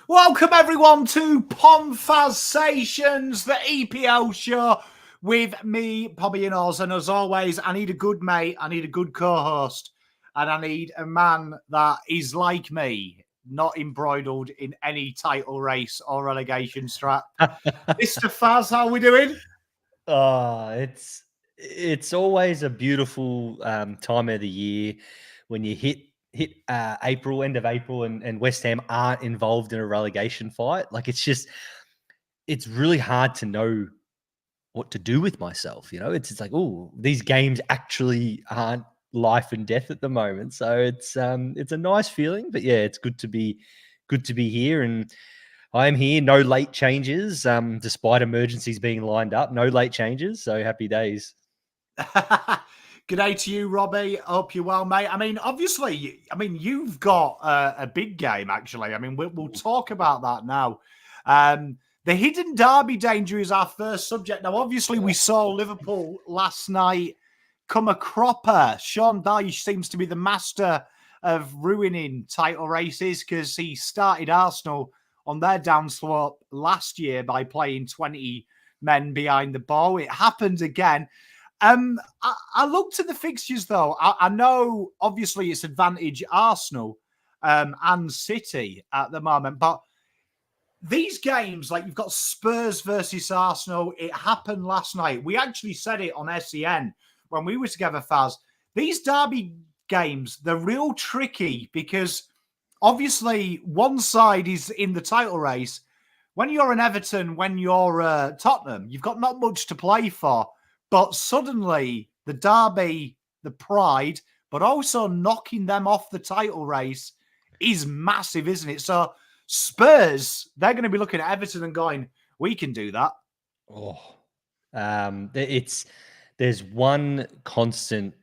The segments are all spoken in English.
Welcome everyone to PomFazzSations, the EPL show with me, Bobby and Oz. And as always, I need a good mate, I need a good co-host, and I need a man that is like me, not embroiled in any title race or relegation strap. Mr. Faz, how are we doing? It's always a beautiful time of the year when you hit April, end of April, and West Ham aren't involved in a relegation fight. Like it's really hard to know what to do with myself. It's like, oh, these games actually aren't life and death at the moment. So it's a nice feeling. But yeah, it's good to be here, and I am here. No late changes, despite emergencies being lined up. No late changes. So happy days. Good day to you, Robbie. Hope you're well, mate. I mean, obviously, you've got a big game, actually. I mean, we'll talk about that now. The hidden derby danger is our first subject. Now, obviously, we saw Liverpool last night come a cropper. Shaun Dux seems to be the master of ruining title races because he started Arsenal on their downslope last year by playing 20 men behind the ball. It happened again. I looked at the fixtures, though. I know, obviously, it's advantage Arsenal and City at the moment, but these games, like you've got Spurs versus Arsenal, it happened last night. We actually said it on SEN when we were together, Faz. These derby games, they're real tricky because obviously one side is in the title race. When you're an Everton, when you're Tottenham, you've got not much to play for. But suddenly the derby, the pride, but also knocking them off the title race is massive, isn't it? So Spurs, they're going to be looking at Everton and going, we can do that. There's one constant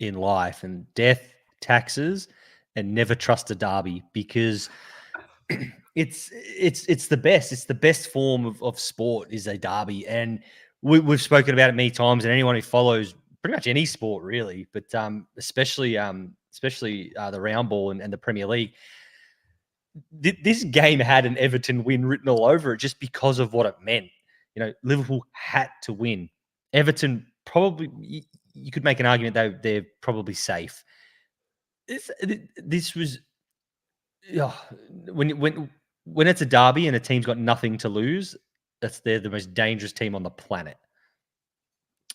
in life, and death, taxes, and never trust a derby, because it's the best. It's the best form of sport is a derby, and we've spoken about it many times. And anyone who follows pretty much any sport, really, but especially the round ball and the Premier League. This game had an Everton win written all over it just because of what it meant. Liverpool had to win. Everton probably, you could make an argument they're probably safe. This was when it's a derby and a team's got nothing to lose, they're the most dangerous team on the planet.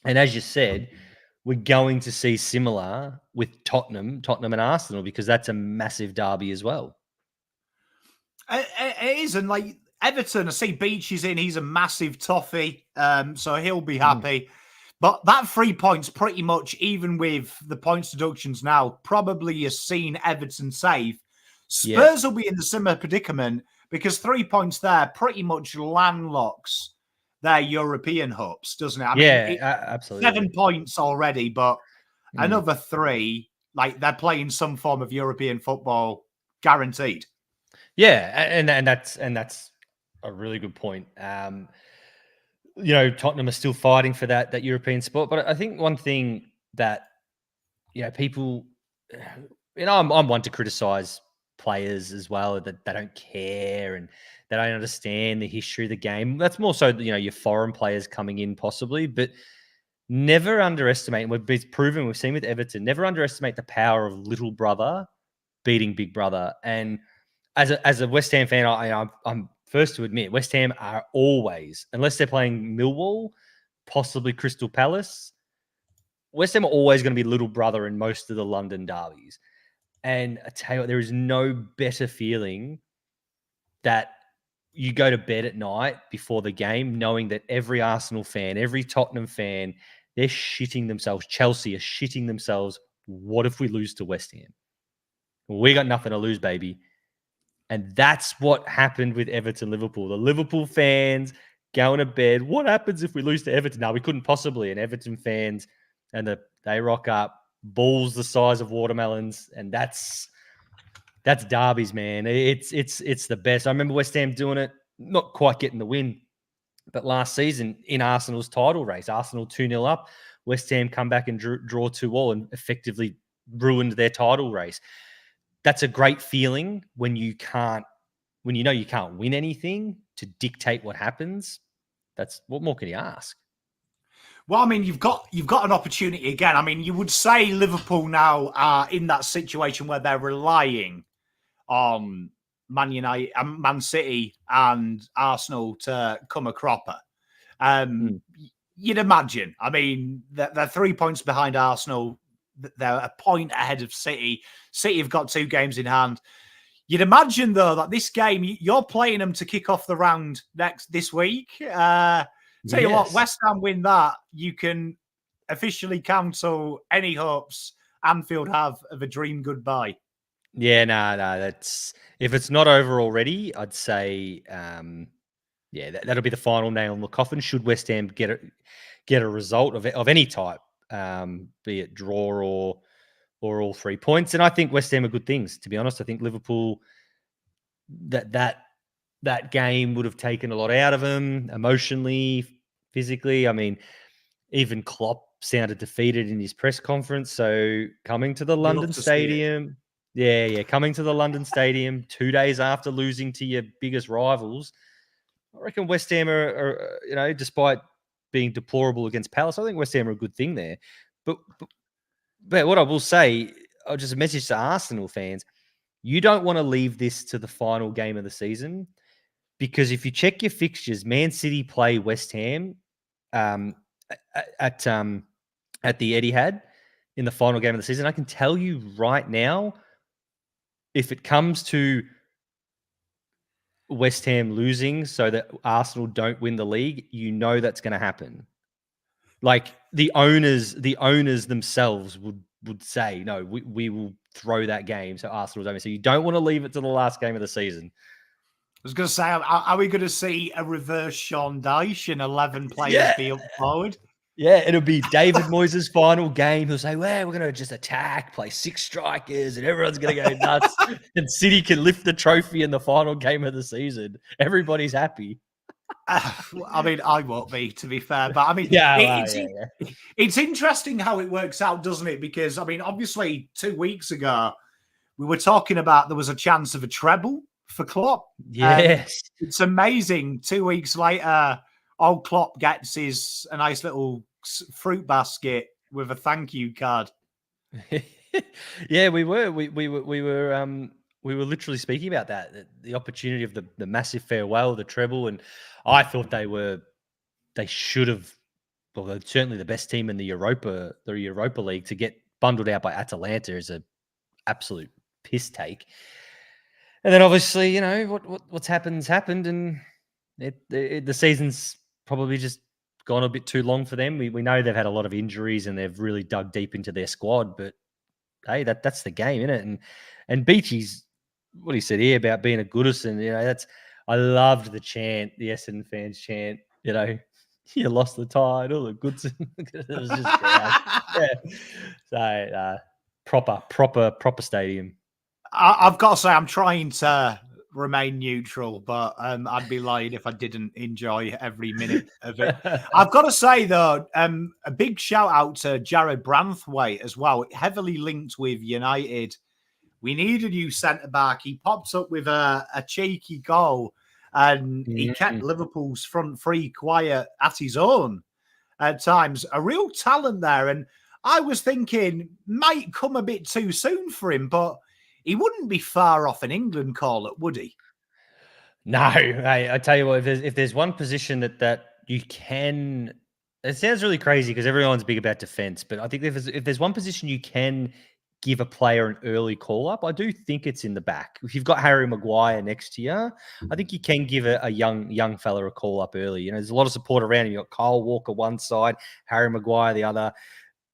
And as you said, we're going to see similar with Tottenham and Arsenal, because that's a massive derby as well. It is, and like Everton, I see Beach is in. He's a massive toffee, so he'll be happy. But that 3 points, pretty much, even with the points deductions now, probably has seen Everton safe. Spurs will be in the similar predicament because 3 points there pretty much landlocks their European hopes, doesn't it? I mean, absolutely. 7 points already, but another 3, like they're playing some form of European football, guaranteed. Yeah, and that's a really good point. Tottenham are still fighting for that European spot, but I think one thing that people, I'm one to criticize players as well, that they don't care and they don't understand the history of the game. That's more so your foreign players coming in possibly, but never underestimate. We've proven, we've seen with Everton, never underestimate the power of little brother beating big brother. And as a West Ham fan, I'm first to admit, West Ham are always, unless they're playing Millwall, possibly Crystal Palace, West Ham are always going to be little brother in most of the London derbies. And I tell you what, there is no better feeling that you go to bed at night before the game knowing that every Arsenal fan, every Tottenham fan, they're shitting themselves. Chelsea are shitting themselves. What if we lose to West Ham? We got nothing to lose, baby. And that's what happened with Everton-Liverpool. The Liverpool fans going to bed. What happens if we lose to Everton? No, we couldn't possibly. And Everton fans, they rock up, balls the size of watermelons, and that's derbies, man. It's the best. I remember West Ham doing it, not quite getting the win, but last season in Arsenal's title race, Arsenal 2-0 up, West Ham come back and draw 2-2 and effectively ruined their title race. That's a great feeling when you can't when you know you can't win anything, to dictate what happens, that's what more can you ask? Well, I mean, you've got an opportunity again. I mean, you would say Liverpool now are in that situation where they're relying on Man United, Man City, and Arsenal to come a cropper. You'd imagine. I mean, they're 3 points behind Arsenal. They're a point ahead of City. City have got 2 games in hand. You'd imagine, though, that this game, you're playing them to kick off the round this week. Tell you what, West Ham win that, you can officially cancel any hopes Anfield have of a dream goodbye. Yeah, no, that's, if it's not over already, I'd say, that'll be the final nail in the coffin. Should West Ham get a result of any type, be it draw or all 3 points, and I think West Ham are good things. To be honest, I think Liverpool, that game would have taken a lot out of them emotionally, physically. I mean, even Klopp sounded defeated in his press conference. So coming to the London Stadium, coming to the London Stadium 2 days after losing to your biggest rivals, I reckon West Ham are despite being deplorable against Palace, I think West Ham are a good thing there. But what I will say, just a message to Arsenal fans: you don't want to leave this to the final game of the season, because if you check your fixtures, Man City play West Ham at the Etihad in the final game of the season. I can tell you right now, if it comes to West Ham losing so that Arsenal don't win the league, you know that's going to happen. Like the owners themselves would say, no, we will throw that game so Arsenal's over. So you don't want to leave it to the last game of the season. I was going to say, are we going to see a reverse Shaun Dux and 11 players be up forward? Yeah, it'll be David Moyes' final game. He'll say, well, we're going to just attack, play 6 strikers, and everyone's going to go nuts. And City can lift the trophy in the final game of the season. Everybody's happy. I mean, I won't be, to be fair. But, I mean, it's interesting how it works out, doesn't it? Because, I mean, obviously, 2 weeks ago, we were talking about there was a chance of a treble for Klopp. Yes. It's amazing. 2 weeks later, old Klopp gets a nice little fruit basket with a thank you card. Yeah, we were literally speaking about that, the opportunity of the massive farewell, the treble, and I thought they should have. Well, they're certainly the best team in the Europa League. To get bundled out by Atalanta is an absolute piss take. And then obviously, what's happened, and the season's probably just gone a bit too long for them. We know they've had a lot of injuries and they've really dug deep into their squad, but hey, that's the game, isn't it? And Beachy's, what he said here about being a Goodison, I loved the chant, the Essendon fans chant, you lost the title, the Goodson. It was just great. So proper stadium. I've got to say, I'm trying to remain neutral, but I'd be lying if I didn't enjoy every minute of it. I've got to say, though, a big shout out to Jared Branthwaite as well, heavily linked with United. We need a new centre-back. He popped up with a cheeky goal, and he kept Liverpool's front three quiet at his own at times. A real talent there, and I was thinking might come a bit too soon for him, but he wouldn't be far off an England call-up, would he? No, hey, I tell you what, if there's one position that you can, it sounds really crazy because everyone's big about defense, but I think if there's one position you can give a player an early call-up, I do think it's in the back. If you've got Harry Maguire next to you, I think you can give a young fella a call-up early. There's a lot of support around him. You've got Kyle Walker one side, Harry Maguire the other.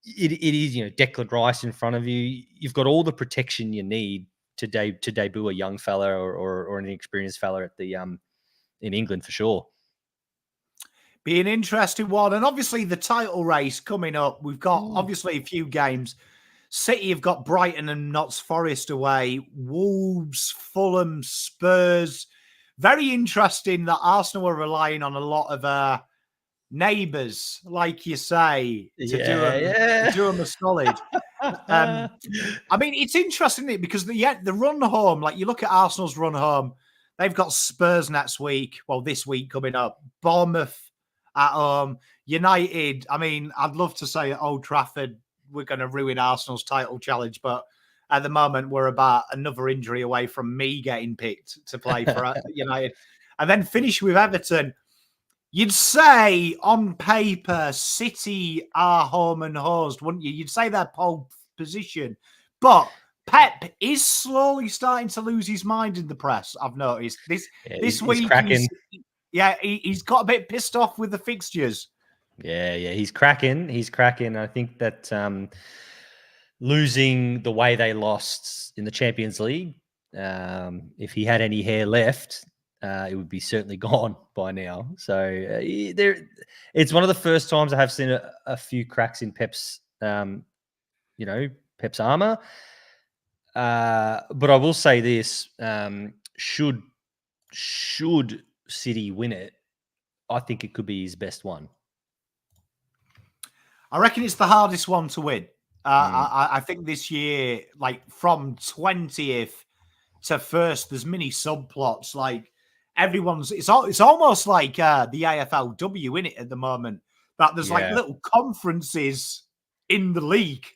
It is, Declan Rice in front of you. You've got all the protection you need to debut a young fella or an inexperienced fella at the in England for sure. Be an interesting one, and obviously the title race coming up. We've got obviously a few games. City have got Brighton and Notts Forest away. Wolves, Fulham, Spurs. Very interesting that Arsenal are relying on a lot of neighbours, like you say, to do them a solid. I mean, it's interesting, isn't it? Because the run home, like you look at Arsenal's run home, They've got Spurs next week. Well, this week coming up. Bournemouth at home. United. I mean, I'd love to say at Old Trafford, we're going to ruin Arsenal's title challenge, but at the moment, we're about another injury away from me getting picked to play for United. And then finish with Everton. You'd say on paper, City are home and hosed, wouldn't you? You'd say they're pole position. But Pep is slowly starting to lose his mind in the press, I've noticed. This week, he's got a bit pissed off with the fixtures. Yeah, he's cracking. I think that losing the way they lost in the Champions League, if he had any hair left, it would be certainly gone by now. So it's one of the first times I have seen a few cracks in Pep's, Pep's armor. But I will say this: should City win it, I think it could be his best one. I reckon it's the hardest one to win. I think this year, like from 20th to 1st, there's many subplots. Like it's almost like the AFLW in it at the moment. That there's like little conferences in the league.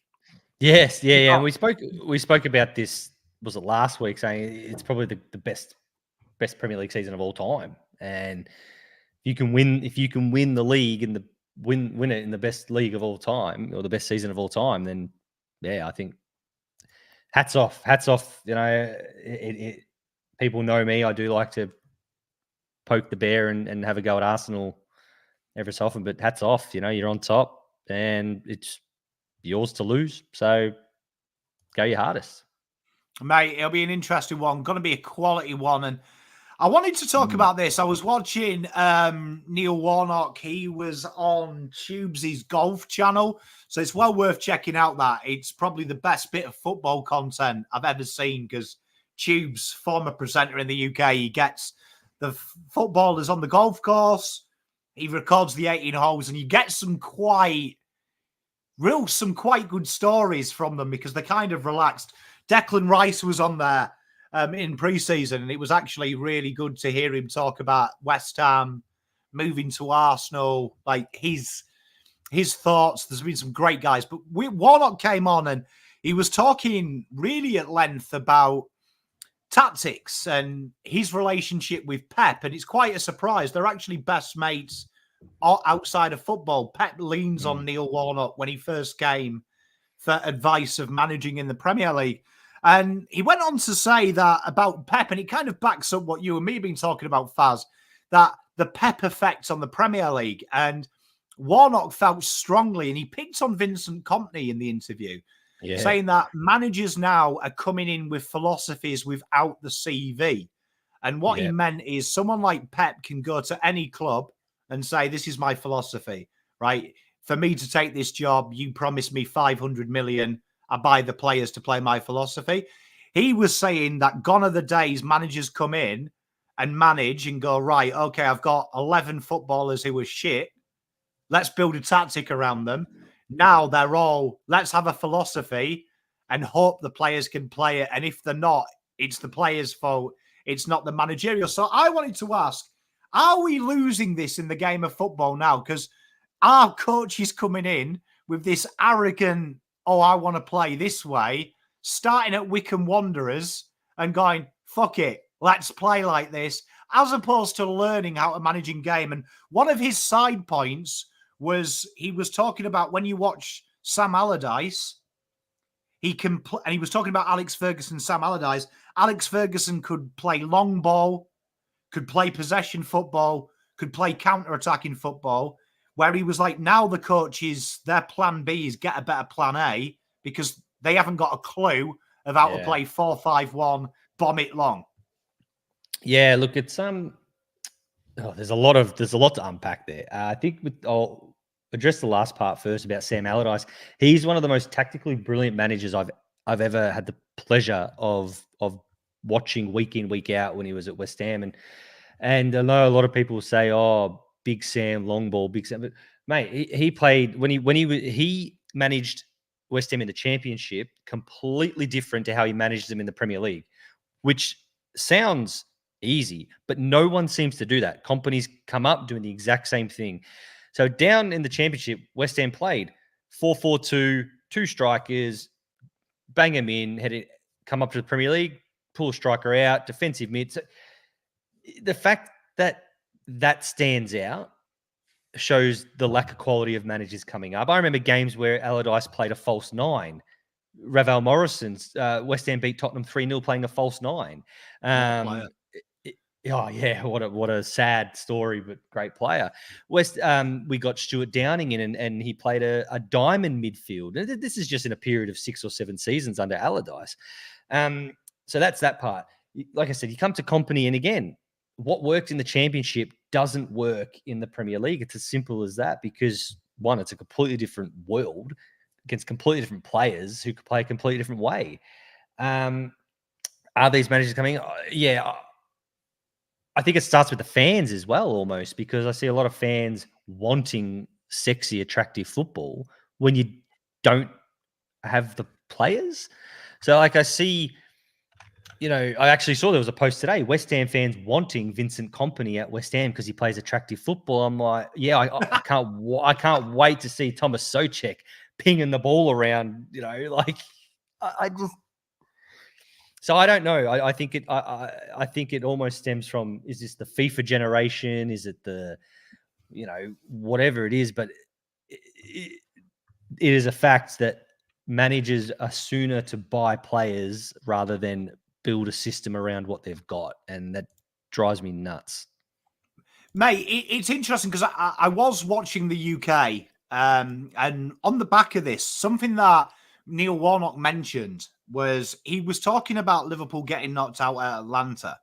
Yes, yeah. And we spoke about this. Was it last week? Saying it's probably the best Premier League season of all time. And if you can win the league and win it in the best league of all time or the best season of all time, then I think hats off. People know me. I do like to poke the bear and have a go at Arsenal every so often, but hats off. You're on top and it's yours to lose. So go your hardest. Mate, it'll be an interesting one. Going to be a quality one. And I wanted to talk about this. I was watching Neil Warnock. He was on Tubes' golf channel. So it's well worth checking out that. It's probably the best bit of football content I've ever seen because Tubes, former presenter in the UK, he gets the footballers on the golf course. He records the 18 holes and you get some quite good stories from them because they're kind of relaxed. Declan Rice was on there in pre-season, and it was actually really good to hear him talk about West Ham moving to Arsenal, like his thoughts. There's been some great guys, but Warnock came on and he was talking really at length about tactics and his relationship with Pep, and it's quite a surprise. They're actually best mates outside of football. Pep leans on Neil Warnock when he first came for advice of managing in the Premier League. And he went on to say that about Pep, and it kind of backs up what you and me have been talking about, Faz, that the Pep effect on the Premier League. And Warnock felt strongly, and he picked on Vincent Kompany in the interview, saying that managers now are coming in with philosophies without the CV. And what he meant is someone like Pep can go to any club and say, this is my philosophy, right? For me to take this job, you promised me 500 million. I buy the players to play my philosophy. He was saying that gone are the days managers come in and manage and go, right, okay, I've got 11 footballers who are shit. Let's build a tactic around them. Now they're all, let's have a philosophy and hope the players can play it. And if they're not, it's the players' fault. It's not the managerial. So I wanted to ask, are we losing this in the game of football now? Because our coach is coming in with this arrogant, I want to play this way, starting at Wycombe Wanderers and going, fuck it, let's play like this, as opposed to learning how to manage in game. And one of his side points was he was talking about when you watch Sam Allardyce, he can and he was talking about Alex Ferguson, Sam Allardyce. Alex Ferguson could play long ball, could play possession football, could play counter-attacking football, where he was like, now the coaches, their plan B is get a better plan A because they haven't got a clue of how to play 4-5-1, bomb it long. Yeah, look, it's there's a lot to unpack there. I think I'll address the last part first about Sam Allardyce. He's one of the most tactically brilliant managers I've ever had the pleasure of watching week in, week out when he was at West Ham. And I know a lot of people say, Big Sam, long ball, Big Sam. But mate, he played when he managed West Ham in the Championship, completely different to how he managed them in the Premier League, which sounds easy. But no one seems to do that. Companies come up doing the exact same thing. So down in the Championship, West Ham played 4-4-2, 2 strikers, bang them in, come up to the Premier League, pull a striker out, defensive mid. So the fact that that stands out shows the lack of quality of managers coming up. I remember games where Allardyce played a false 9. Ravel Morrison's West Ham beat Tottenham 3-0 playing a false 9. Oh yeah, what a sad story, but great player. We got Stuart Downing in, and he played a diamond midfield. This is just in a period of 6 or 7 seasons under Allardyce. So that's that part. Like I said, you come to Company, and again, what worked in the Championship doesn't work in the Premier League. It's as simple as that, because one, it's a completely different world against completely different players who could play a completely different way. Are these managers coming? Yeah. I think it starts with the fans as well, almost, because I see a lot of fans wanting sexy, attractive football when you don't have the players. So, like, I see, I actually saw there was a post today, West Ham fans wanting Vincent Kompany at West Ham because he plays attractive football. I'm like, yeah, I can't wait to see Thomas Souček pinging the ball around, I just. So I don't know. I think it almost stems from, is this the FIFA generation? Is it the, whatever it is? But it is a fact that managers are sooner to buy players rather than build a system around what they've got. And that drives me nuts. Mate, it's interesting because I was watching the UK and on the back of this, something that Neil Warnock mentioned was he was talking about Liverpool getting knocked out at Atlanta.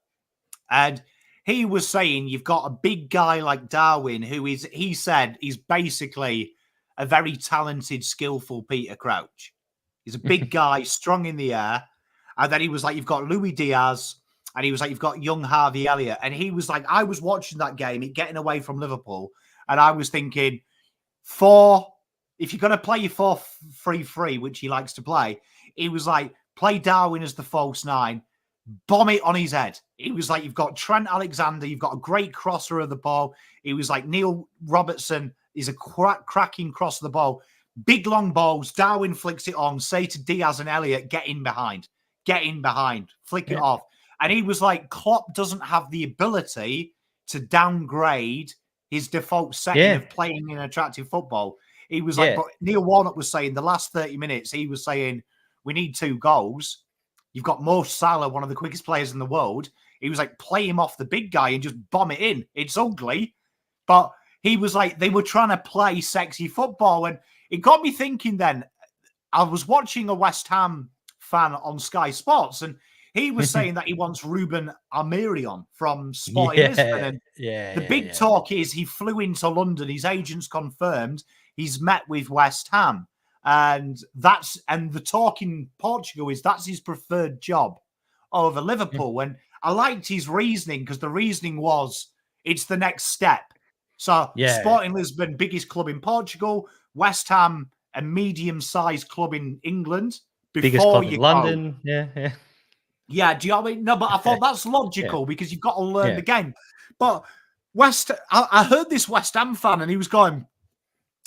And he was saying you've got a big guy like Darwin he said he's basically a very talented, skillful Peter Crouch. He's a big guy, strong in the air. And then he was like, you've got Luis Diaz, and he was like, you've got young Harvey Elliott. And he was like, I was watching that game, it getting away from Liverpool, and I was thinking, if you're going to play your 4-3-3, which he likes to play, he was like, play Darwin as the false 9, bomb it on his head. He was like, you've got Trent Alexander, you've got a great crosser of the ball. He was like, Neil Robertson is a cracking cross of the ball. Big long balls, Darwin flicks it on, say to Diaz and Elliott, get in behind, flick it off. And he was like, Klopp doesn't have the ability to downgrade his default setting of playing in attractive football. He was like, but Neil Warnock was saying the last 30 minutes, he was saying, we need 2 goals. You've got Mo Salah, one of the quickest players in the world. He was like, play him off the big guy and just bomb it in. It's ugly. But he was like, they were trying to play sexy football. And it got me thinking then, I was watching a West Ham fan on Sky Sports, and he was saying that he wants Ruben Almirion from Sporting Lisbon. And the big talk is he flew into London. His agents confirmed he's met with West Ham. And the talk in Portugal is that's his preferred job over Liverpool. And I liked his reasoning, because the reasoning was it's the next step. So Sporting Lisbon, biggest club in Portugal, West Ham, a medium-sized club in England. Biggest club in London. Yeah, do you know what I mean? No, but I thought that's logical because you've got to learn the game. But I heard this West Ham fan, and he was going,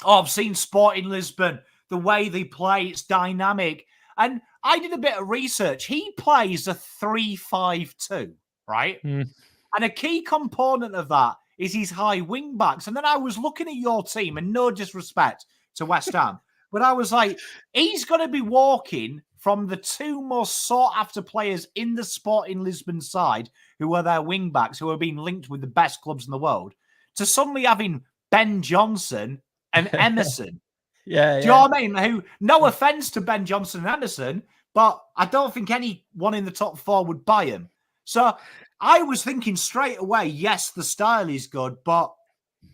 I've seen Sporting Lisbon, the way they play, it's dynamic. And I did a bit of research. He plays a 3-5-2, right? And a key component of that is his high wing backs. And then I was looking at your team, and no disrespect to West Ham, but I was like, he's going to be walking from the 2 most sought-after players in the Sporting Lisbon side, who are their wing-backs, who are being linked with the best clubs in the world, to suddenly having Ben Johnson and Emerson. Do you know what I mean? Who, no offence to Ben Johnson and Emerson, but I don't think anyone in the top 4 would buy him. So I was thinking straight away, yes, the style is good, but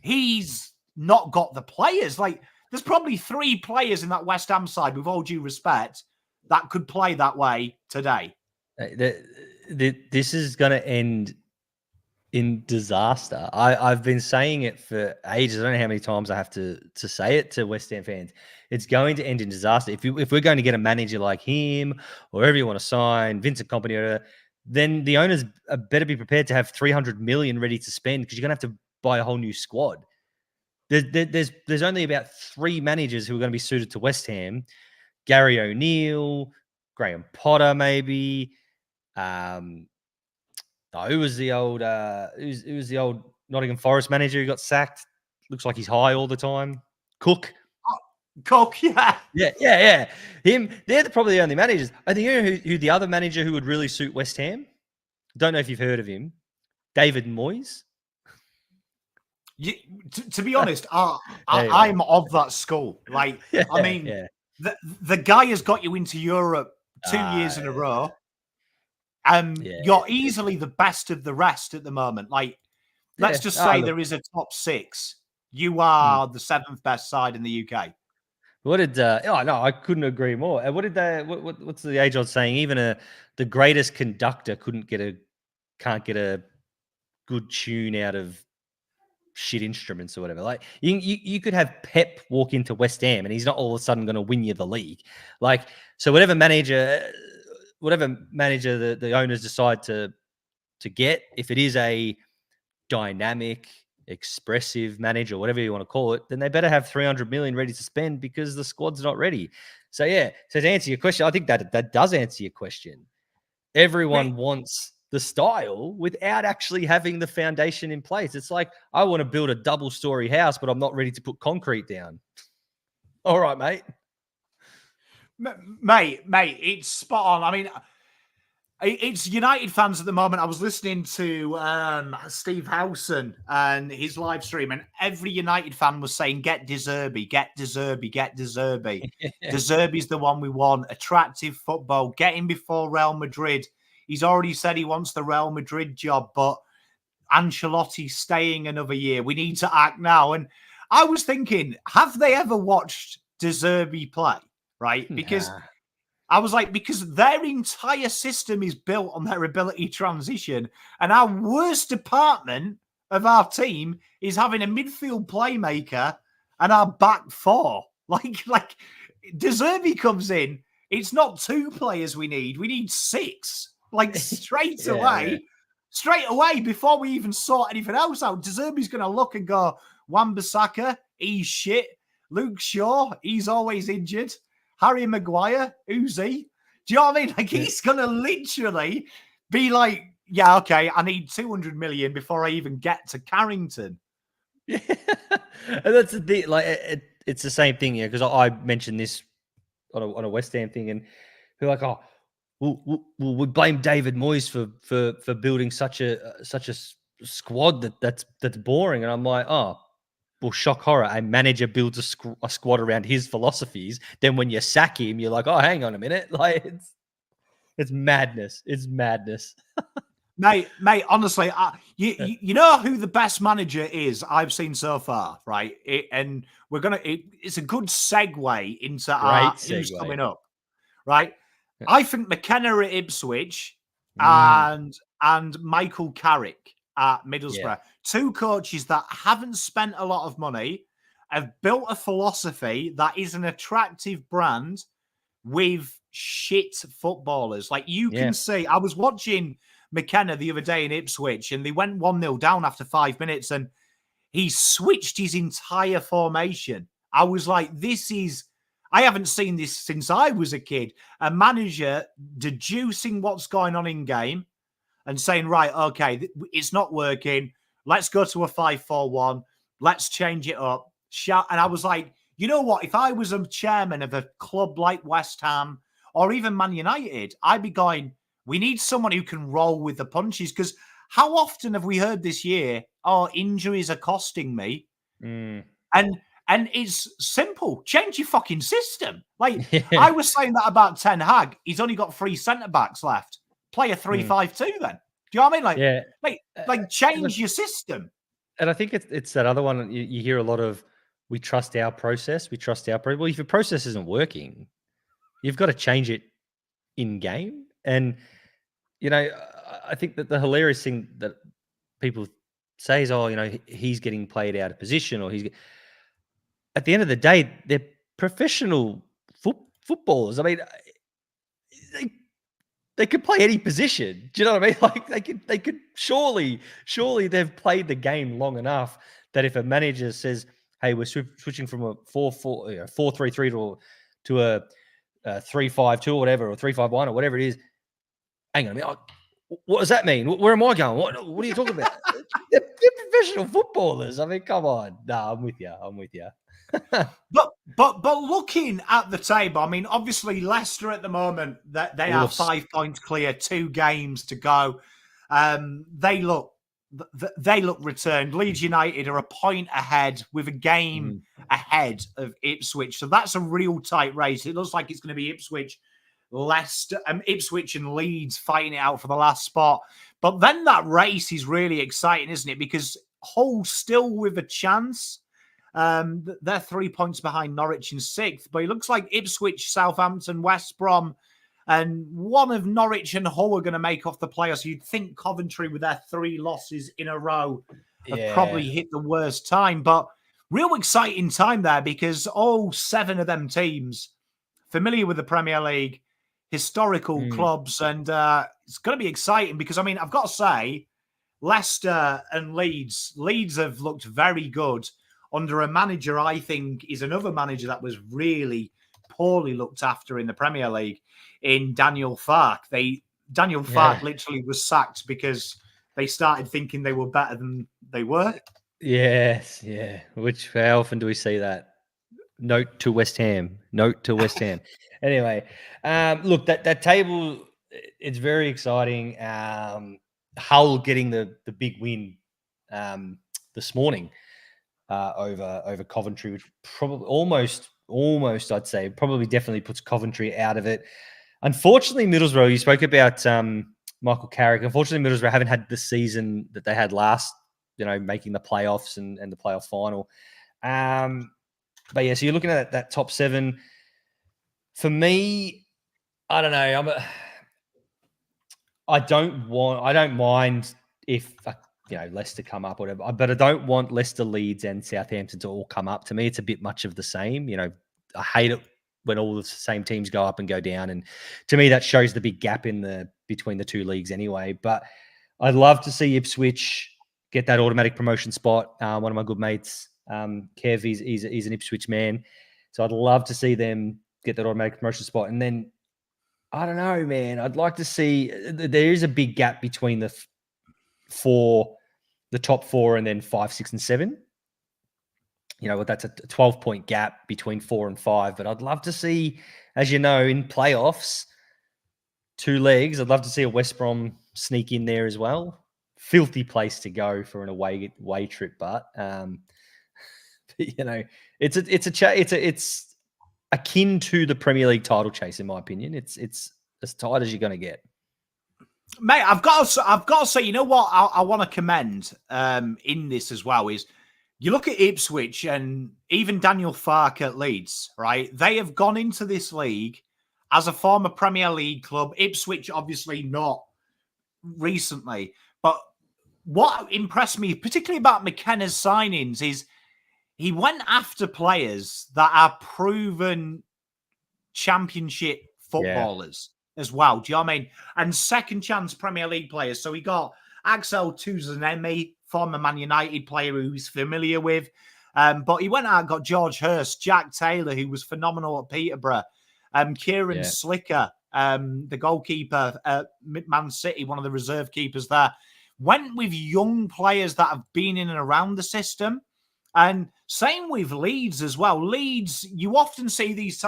he's not got the players. Like, there's probably 3 players in that West Ham side, with all due respect, that could play that way today. This is going to end in disaster. I've been saying it for ages. I don't know how many times I have to say it to West Ham fans. It's going to end in disaster. If we're going to get a manager like him, or whoever you want to sign, Vincent Kompany, then the owners better be prepared to have 300 million ready to spend, because you're going to have to buy a whole new squad. There's only about 3 managers who are going to be suited to West Ham: Gary O'Neill, Graham Potter, maybe. Who was the old Nottingham Forest manager who got sacked? Looks like he's high all the time. Cook. Cook, yeah. Yeah. Him. They're probably the only managers. I think, you know who the other manager who would really suit West Ham? Don't know if you've heard of him. David Moyes. To be honest, I'm of that school. Like, I mean, the guy has got you into Europe 2 years in a row. You're easily the best of the rest at the moment. Like, let's just say there is a top 6. You are the 7th best side in the UK. What did? I couldn't agree more. What did they? What's the age-old saying? Even the greatest conductor can't get a good tune out of shit instruments or whatever. Like, you could have Pep walk into West Ham and he's not all of a sudden going to win you the league. Like, so whatever manager the owners decide to get, if it is a dynamic, expressive manager, whatever you want to call it, then they better have 300 million ready to spend, because the squad's not ready. So to answer your question, I think that does answer your question. Everyone wants the style without actually having the foundation in place. It's like, I want to build a double-story house, but I'm not ready to put concrete down. All right, mate. Mate, it's spot on. I mean, it's United fans at the moment. I was listening to Steve Howson and his live stream, and every United fan was saying, get De Zerbi, get De Zerbi, get De Zerbi. De Zerbi's the one we want. Attractive football. Get him before Real Madrid. He's already said he wants the Real Madrid job, but Ancelotti's staying another year. We need to act now. And I was thinking, have they ever watched De Zerbi play? Right? Because I was like, because their entire system is built on their ability transition, and our worst department of our team is having a midfield playmaker and our back 4. Like De Zerbi comes in, it's not 2 players we need 6. Like, straight away before we even sort anything else out. De Zerbi's going to look and go, Wan-Bissaka, he's shit. Luke Shaw, he's always injured. Harry Maguire, who's he? Do you know what I mean? Like, he's going to literally be like, yeah, okay, I need 200 million before I even get to Carrington. Yeah. And that's the thing. Like, it's the same thing here, because I mentioned this on a West Ham thing, and they're like, oh, we blame David Moyes for building such a squad that's boring. And I'm like, oh, well, shock horror, a manager builds a squad around his philosophies. Then when you sack him, you're like, oh, hang on a minute. Like, it's madness. It's madness. Mate, honestly, you know who the best manager is I've seen so far, right? It's a good segue into our who's coming up, right? I think McKenna at Ipswich and Michael Carrick at Middlesbrough, 2 coaches that haven't spent a lot of money, have built a philosophy that is an attractive brand with shit footballers. Like, you can see, I was watching McKenna the other day in Ipswich, and they went 1-0 down after 5 minutes, and he switched his entire formation. I was like, I haven't seen this since I was a kid. A manager deducing what's going on in game and saying, right, okay, it's not working. Let's go to a 5-4-1. Let's change it up. And I was like, you know what? If I was a chairman of a club like West Ham or even Man United, I'd be going, we need someone who can roll with the punches. Because how often have we heard this year, oh, injuries are costing me? And it's simple. Change your fucking system. Like, I was saying that about Ten Hag. He's only got 3 centre-backs left. Play a 3-5-2 then. Do you know what I mean? Like change your system. And I think it's that other one. You hear a lot of, we trust our process. Well, if your process isn't working, you've got to change it in game. And, you know, I think that the hilarious thing that people say is, oh, you know, he's getting played out of position, or at the end of the day, they're professional footballers. I mean, they could play any position. Do you know what I mean? Like they could surely they've played the game long enough that if a manager says, "Hey, we're switching from a 4-3-3 to a 3-5-2 or whatever, or 3-5-1 or whatever it is," hang on a minute. What does that mean? Where am I going? What are you talking about? they're professional footballers. I mean, come on. No, I'm with you. But looking at the table, I mean, obviously Leicester at the moment that they are 5 points clear, 2 games to go. They look returned. Leeds United are a point ahead with a game ahead of Ipswich, so that's a real tight race. It looks like it's going to be Ipswich, Leicester, Ipswich and Leeds fighting it out for the last spot. But then that race is really exciting, isn't it? Because Hull still with a chance. They're 3 points behind Norwich in 6th, but it looks like Ipswich, Southampton, West Brom, and one of Norwich and Hull are going to make off the playoffs. You'd think Coventry, with their 3 losses in a row, have probably hit the worst time. But real exciting time there, because all 7 of them teams familiar with the Premier League, historical clubs, and it's going to be exciting because, I mean, I've got to say, Leicester and Leeds have looked very good under a manager I think is another manager that was really poorly looked after in the Premier League, in Daniel Farke. Daniel Farke literally was sacked because they started thinking they were better than they were. Yes, yeah. How often do we see that? Note to West Ham. Anyway, look, that table, it's very exciting. Hull getting the big win this morning over Coventry, which probably almost I'd say probably definitely puts Coventry out of it. Unfortunately, Middlesbrough, you spoke about Michael Carrick. Unfortunately, Middlesbrough haven't had the season that they had last, making the playoffs and the playoff final. But yeah, so you're looking at that top 7. For me, I don't know. I don't mind if Leicester come up or whatever, but I don't want Leicester, Leeds, and Southampton to all come up. To me, it's a bit much of the same. I hate it when all the same teams go up and go down, and to me, that shows the big gap between the 2 leagues anyway. But I'd love to see Ipswich get that automatic promotion spot. One of my good mates, Kev, he's an Ipswich man, so I'd love to see them get that automatic promotion spot. And then I don't know, man. I'd like to see, there is a big gap between the top 4 and then 5, 6, and 7. That's a 12-point gap between 4 and 5. But I'd love to see, as you know, in playoffs, 2 legs. I'd love to see a West Brom sneak in there as well. Filthy place to go for an away trip, but it's akin to the Premier League title chase, in my opinion. It's as tight as you're going to get. Mate, I've got to say, you know what I want to commend in this as well is, you look at Ipswich and even Daniel Farke at Leeds, right? They have gone into this league as a former Premier League club. Ipswich, obviously not recently. But what impressed me, particularly about McKenna's signings, is he went after players that are proven championship footballers as well. Do you know what I mean? And second chance Premier League players. So he got Axel Tuzenemi, former Man United player who he's familiar with. But he went out and got George Hurst, Jack Taylor, who was phenomenal at Peterborough, Kieran Slicker, the goalkeeper at Man City, one of the reserve keepers there. Went with young players that have been in and around the system. And same with Leeds as well. Leeds, you often see these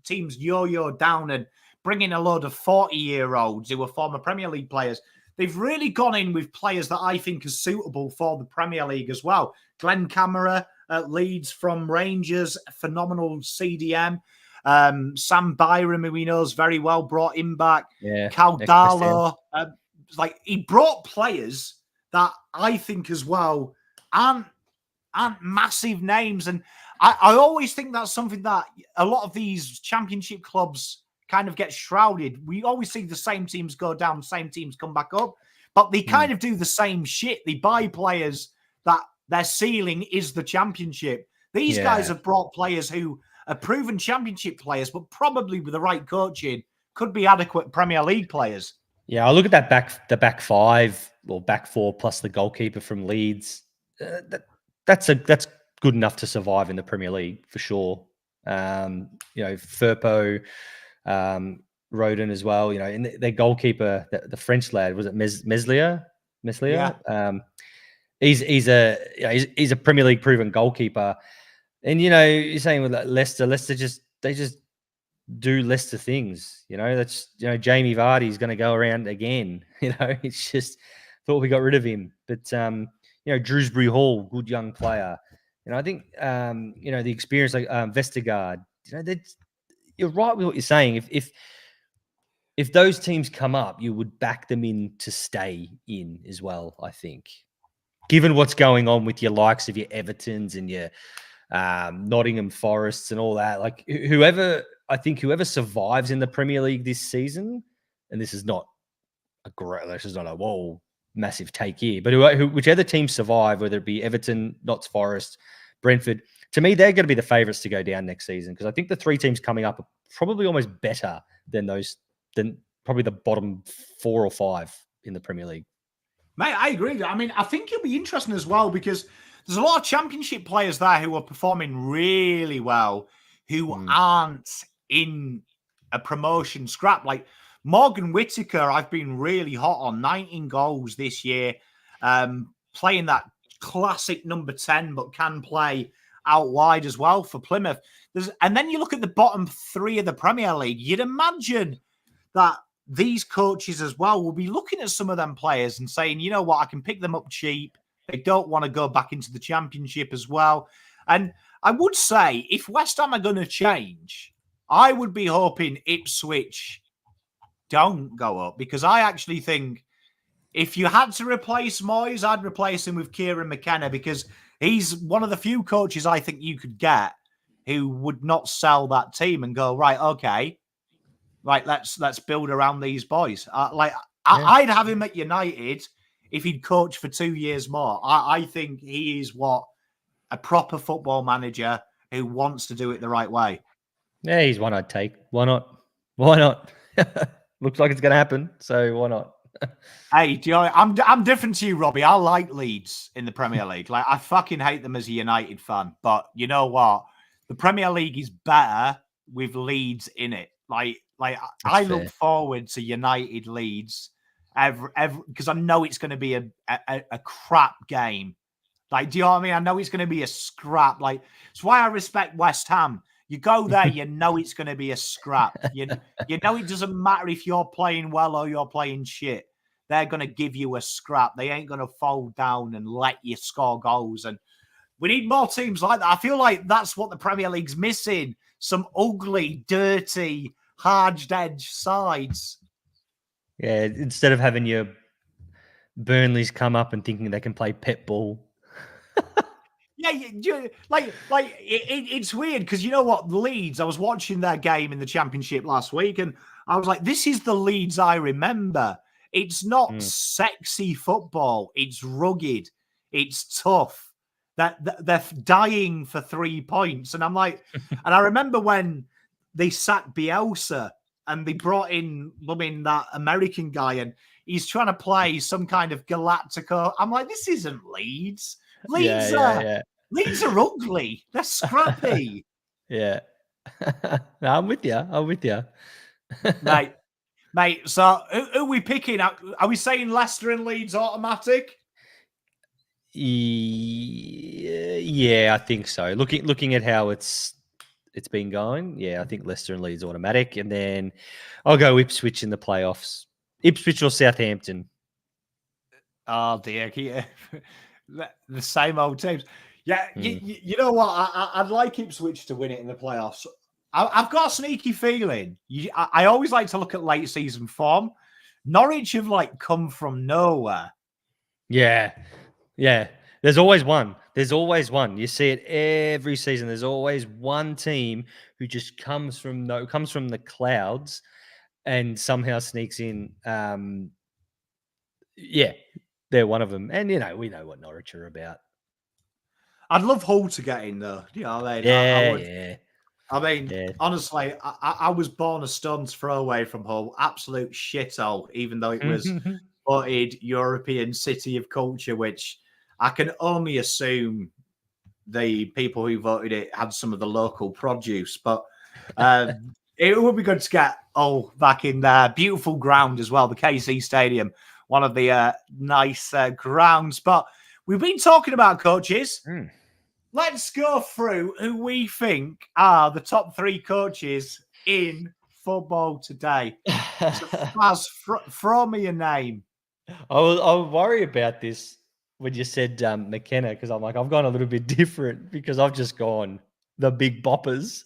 teams yo-yo down and bring in a load of 40-year-olds who are former Premier League players. They've really gone in with players that I think are suitable for the Premier League as well. Glenn Kamara at Leeds from Rangers, phenomenal CDM. Sam Byram, who he knows very well, brought him back. Yeah, Caldalo. He brought players that I think as well aren't massive names. And I always think that's something that a lot of these championship clubs kind of get shrouded. We always see the same teams go down, same teams come back up, but they kind of do the same shit. They buy players that their ceiling is the championship. These guys have brought players who are proven championship players, but probably with the right coaching could be adequate Premier League players. Yeah, I look at the back five or back four plus the goalkeeper from Leeds. That's good enough to survive in the Premier League for sure. Firpo, Rodin as well. And their goalkeeper, the French lad, was it Meslier? Yeah. He's a Premier League proven goalkeeper. And you're saying with Leicester they just do Leicester things. That's Jamie Vardy's going to go around again. It's just thought we got rid of him, but Drewsbury Hall, good young player. I think the experience like Vestergaard. You're right with what you're saying. If those teams come up, you would back them in to stay in as well. I think, given what's going on with your likes of your Evertons and your Nottingham Forests and all that, like whoever survives in the Premier League this season, and this is not a massive take here, but whichever teams survive, whether it be Everton, Notts Forest, Brentford, to me, they're going to be the favourites to go down next season, because I think the three teams coming up are probably almost better than probably the bottom 4 or 5 in the Premier League. Mate, I agree. I mean, I think it'll be interesting as well, because there's a lot of Championship players there who are performing really well, who aren't in a promotion scrap. Like Morgan Whittaker, I've been really hot on, 19 goals this year, playing that classic number 10, but can play out wide as well for Plymouth. And then you look at the bottom 3 of the Premier League, you'd imagine that these coaches as well will be looking at some of them players and saying, you know what, I can pick them up cheap. They don't want to go back into the Championship as well. And I would say if West Ham are going to change, I would be hoping Ipswich don't go up, because I actually think if you had to replace Moyes, I'd replace him with Kieran McKenna, because he's one of the few coaches I think you could get who would not sell that team and go, right, okay, right, let's build around these boys. I'd have him at United if he'd coach for 2 years more. I think he is a proper football manager who wants to do it the right way. Yeah, he's one I'd take. Why not? Why not? Looks like it's going to happen, so why not? Hey, I'm different to you, Robbie. I like Leeds in the Premier League. Like, I fucking hate them as a United fan, but you know what? The Premier League is better with Leeds in it. Like I look forward to United Leeds every because I know it's going to be a crap game. Like, do you know what I mean? I know it's going to be a scrap. Like, it's why I respect West Ham. You go there, you know it's going to be a scrap. You know it doesn't matter if you're playing well or you're playing shit. They're going to give you a scrap. They ain't going to fold down and let you score goals. And we need more teams like that. I feel like that's what the Premier League's missing. Some ugly, dirty, hard-edged sides. Yeah, instead of having your Burnleys come up and thinking they can play pet ball. Yeah, it's weird because you know what? Leeds, I was watching their game in the Championship last week and I was like, this is the Leeds I remember. It's not sexy football. It's rugged. It's tough. They're dying for 3 points. And I'm like, and I remember when they sacked Bielsa and they brought in that American guy and he's trying to play some kind of Galactico. I'm like, this isn't Leeds. Leeds are ugly. They're scrappy. Yeah. No, I'm with you. Mate. So who are we picking? Are we saying Leicester and Leeds automatic? Yeah, I think so. Looking at how it's been going, yeah, I think Leicester and Leeds automatic, and then I'll go Ipswich in the playoffs. Ipswich or Southampton. Oh dear, the same old teams. Yeah, you know what? I'd like Ipswich to win it in the playoffs. I've got a sneaky feeling. I always like to look at late season form. Norwich have come from nowhere. Yeah. There's always one. You see it every season. There's always one team who just comes from the clouds and somehow sneaks in. Yeah, they're one of them. And we know what Norwich are about. I'd love Hull to get in though. You know what I mean? Yeah. I mean, Yeah. honestly, I was born a stone's throw away from Hull. Absolute shithole, even though it was voted European City of Culture, which I can only assume the people who voted it had some of the local produce. But it would be good to get Hull back in there. Beautiful ground as well, the KC Stadium, one of the nice grounds. But we've been talking about coaches. Let's go through who we think are the top 3 coaches in football today. So, Faz, throw me a name. I'll worry about this when you said McKenna, because I'm like, I've gone a little bit different because I've just gone the big boppers.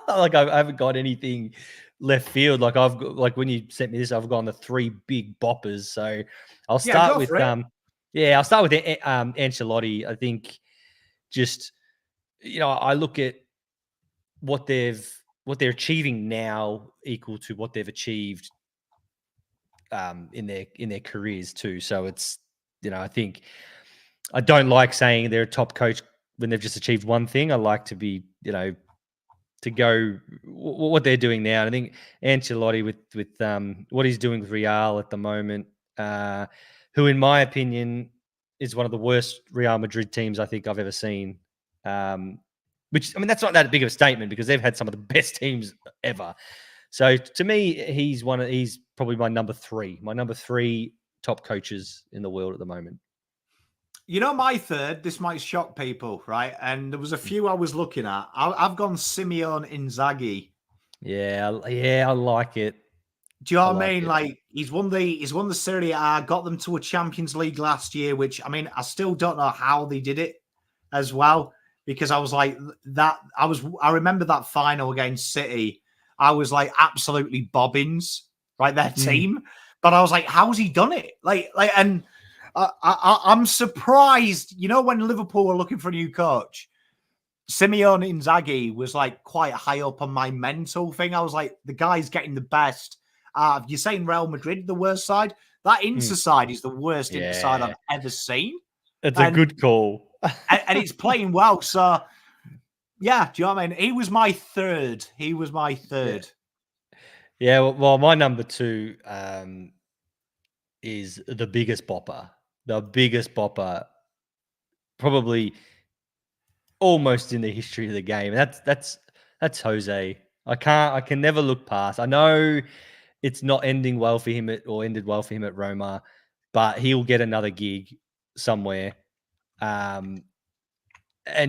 Like I haven't got anything left field. Like I've got, like when you sent me this, I've gone the 3 big boppers. So I'll start with I'll start with Ancelotti. I think just I look at what they're achieving now equal to what they've achieved in their careers too. So it's I think I don't like saying they're a top coach when they've just achieved one thing. I like to be to go what they're doing now. And I think Ancelotti with what he's doing with Real at the moment, who in my opinion is one of the worst Real Madrid teams I think I've ever seen. Which, I mean, that's not that big of a statement because they've had some of the best teams ever. So to me, he's probably my number 3 top coaches in the world at the moment. My third, this might shock people, right? And there was a few I was looking at. I've gone Simeone Inzaghi. Yeah, I like it. Do you know what I mean? Like he's won the Serie A, got them to a Champions League last year, which I mean, I still don't know how they did it as well. Because I was like that. I remember that final against City. I was like absolutely bobbins, right? Their team. But I was like, how's he done it? And I'm surprised. When Liverpool were looking for a new coach, Simeone Inzaghi was like quite high up on my mental thing. I was like, the guy's getting the best. You're saying Real Madrid, the worst side? That Inter side is the worst Inter side I've ever seen. It's a good call. and it's playing well. So, yeah, do you know what I mean? He was my third. Yeah, well, my number 2 is the biggest bopper. The biggest bopper, probably almost in the history of the game. That's Jose. I can never look past. I know it's not ending well for him ended well for him at Roma, but he'll get another gig somewhere. And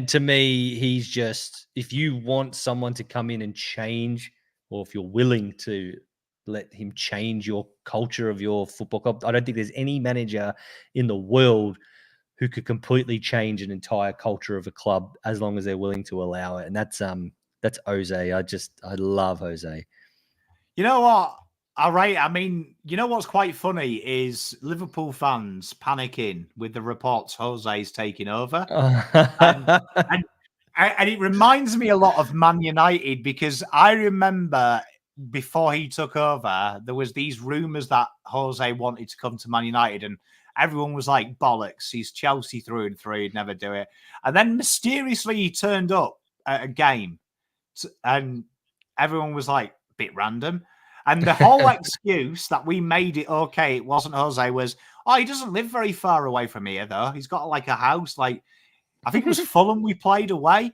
to me, he's just, if you want someone to come in and change, or if you're willing to let him change your culture of your football club, I don't think there's any manager in the world who could completely change an entire culture of a club as long as they're willing to allow it. And that's Jose. I love Jose. You know what? All right. I mean, what's quite funny is Liverpool fans panicking with the reports Jose's taking over. And it reminds me a lot of Man United because I remember before he took over, there was these rumours that Jose wanted to come to Man United and everyone was like, bollocks, he's Chelsea through and through, he'd never do it. And then mysteriously he turned up at a game and everyone was like, bit random. And the whole excuse that we made it okay, it wasn't Jose, was, he doesn't live very far away from here, though. He's got like a house, like, I think it was Fulham we played away.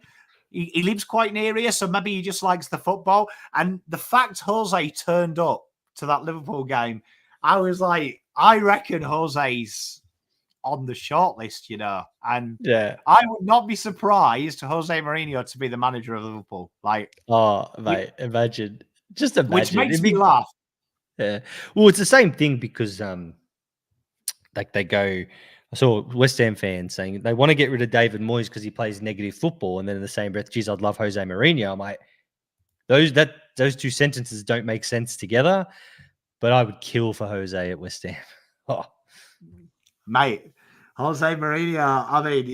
He lives quite near here, so maybe he just likes the football. And the fact Jose turned up to that Liverpool game, I was like, I reckon Jose's on the shortlist, And I would not be surprised for Jose Mourinho to be the manager of Liverpool. Like, mate, imagine. Just imagine. Which makes me laugh. Yeah. Well, it's the same thing because like they go, I saw West Ham fans saying they want to get rid of David Moyes because he plays negative football, and then in the same breath, geez, I'd love Jose Mourinho. I'm like, those 2 sentences don't make sense together, but I would kill for Jose at West Ham. Mate, Jose Mourinho, I mean,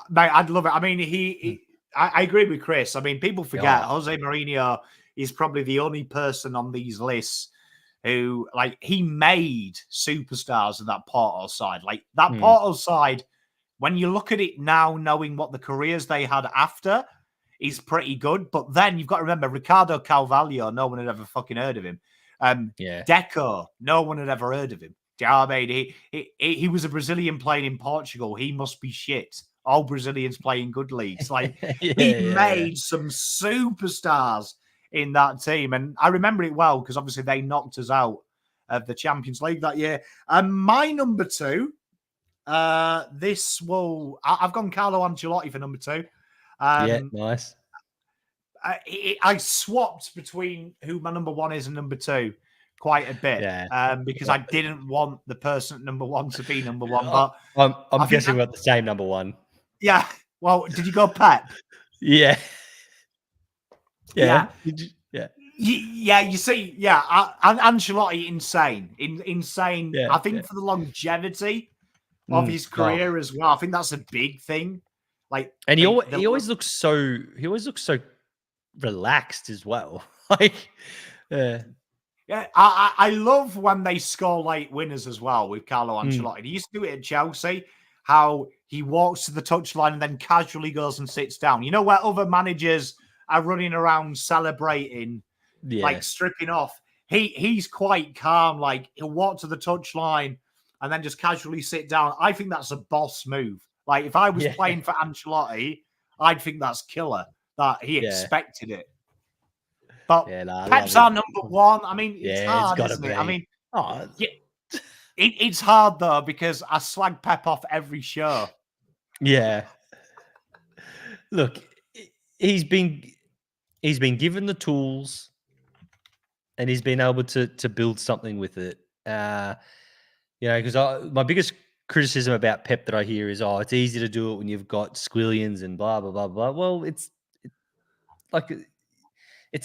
mate, I'd love it. I mean, I agree with Chris. I mean, people forget Jose Mourinho is probably the only person on these lists who, like, he made superstars in that Porto side. Like, that Porto side, when you look at it now, knowing what the careers they had after, is pretty good. But then you've got to remember Ricardo Carvalho, no one had ever fucking heard of him. Deco, no one had ever heard of him. Do you know what I mean? He was a Brazilian playing in Portugal. He must be shit. All Brazilians playing good leagues. Like he made some superstars in that team. And I remember it well because obviously they knocked us out of the Champions League that year. And my number 2, I've gone Carlo Ancelotti for number 2. Nice. I swapped between who my number 1 is and number 2 quite a bit because I didn't want the person at number 1 to be number 1. But I'm guessing we're at the same number 1. Yeah. Well, did you go Pep? Yeah. Yeah. You see, Ancelotti, insane. Yeah, I think for the longevity of his career as well. I think that's a big thing. Like, and he always looks so relaxed as well. Like, yeah, I love when they score late winners as well with Carlo Ancelotti. He used to do it at Chelsea. How he walks to the touchline and then casually goes and sits down. You know where other managers are running around celebrating, like stripping off. He's quite calm. Like he'll walk to the touchline and then just casually sit down. I think that's a boss move. Like if I was playing for Ancelotti, I'd think that's killer. That he expected it. But Pep's our number 1. I mean, it's hard, isn't it? I mean, it's hard though because I slag Pep off every show. Yeah. Look, he's been given the tools, and he's been able to build something with it. Because my biggest criticism about Pep that I hear is, it's easy to do it when you've got squillions and blah blah blah blah. Well, it's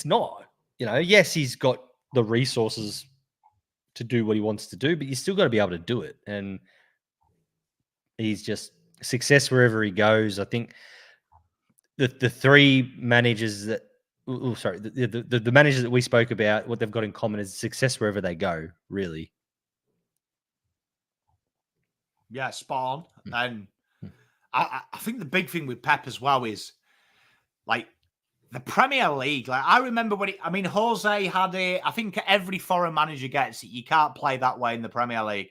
not. Yes, he's got the resources to do what he wants to do, but you still got to be able to do it. And he's just success wherever he goes. I think the 3 managers that, the managers that we spoke about, what they've got in common is success wherever they go, really. Yeah, spot on. And I think the big thing with Pep as well is like the Premier League. Like I remember Jose had it. I think every foreign manager gets it. You can't play that way in the Premier League.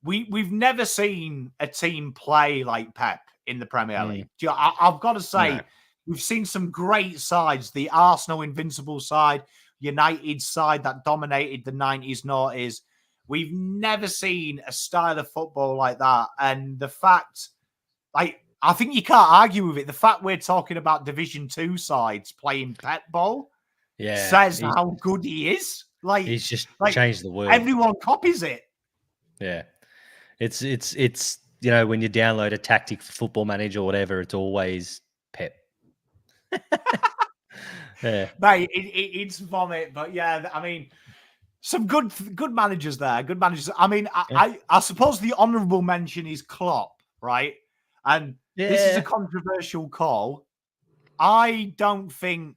We've never seen a team play like Pep in the Premier League. I've got to say, we've seen some great sides. The Arsenal invincible side, United side that dominated the 90s, noughties. We've never seen a style of football like that. And the fact, I think you can't argue with it. The fact we're talking about Division 2 sides playing Pep ball says how good he is. Like he's just changed the world. Everyone copies it. Yeah. It's when you download a tactic for Football Manager or whatever, it's always Pep. Yeah. Mate, it's vomit, but yeah, I mean, some good managers there. Good managers. I mean, I suppose the honourable mention is Klopp, right? And this is a controversial call. I don't think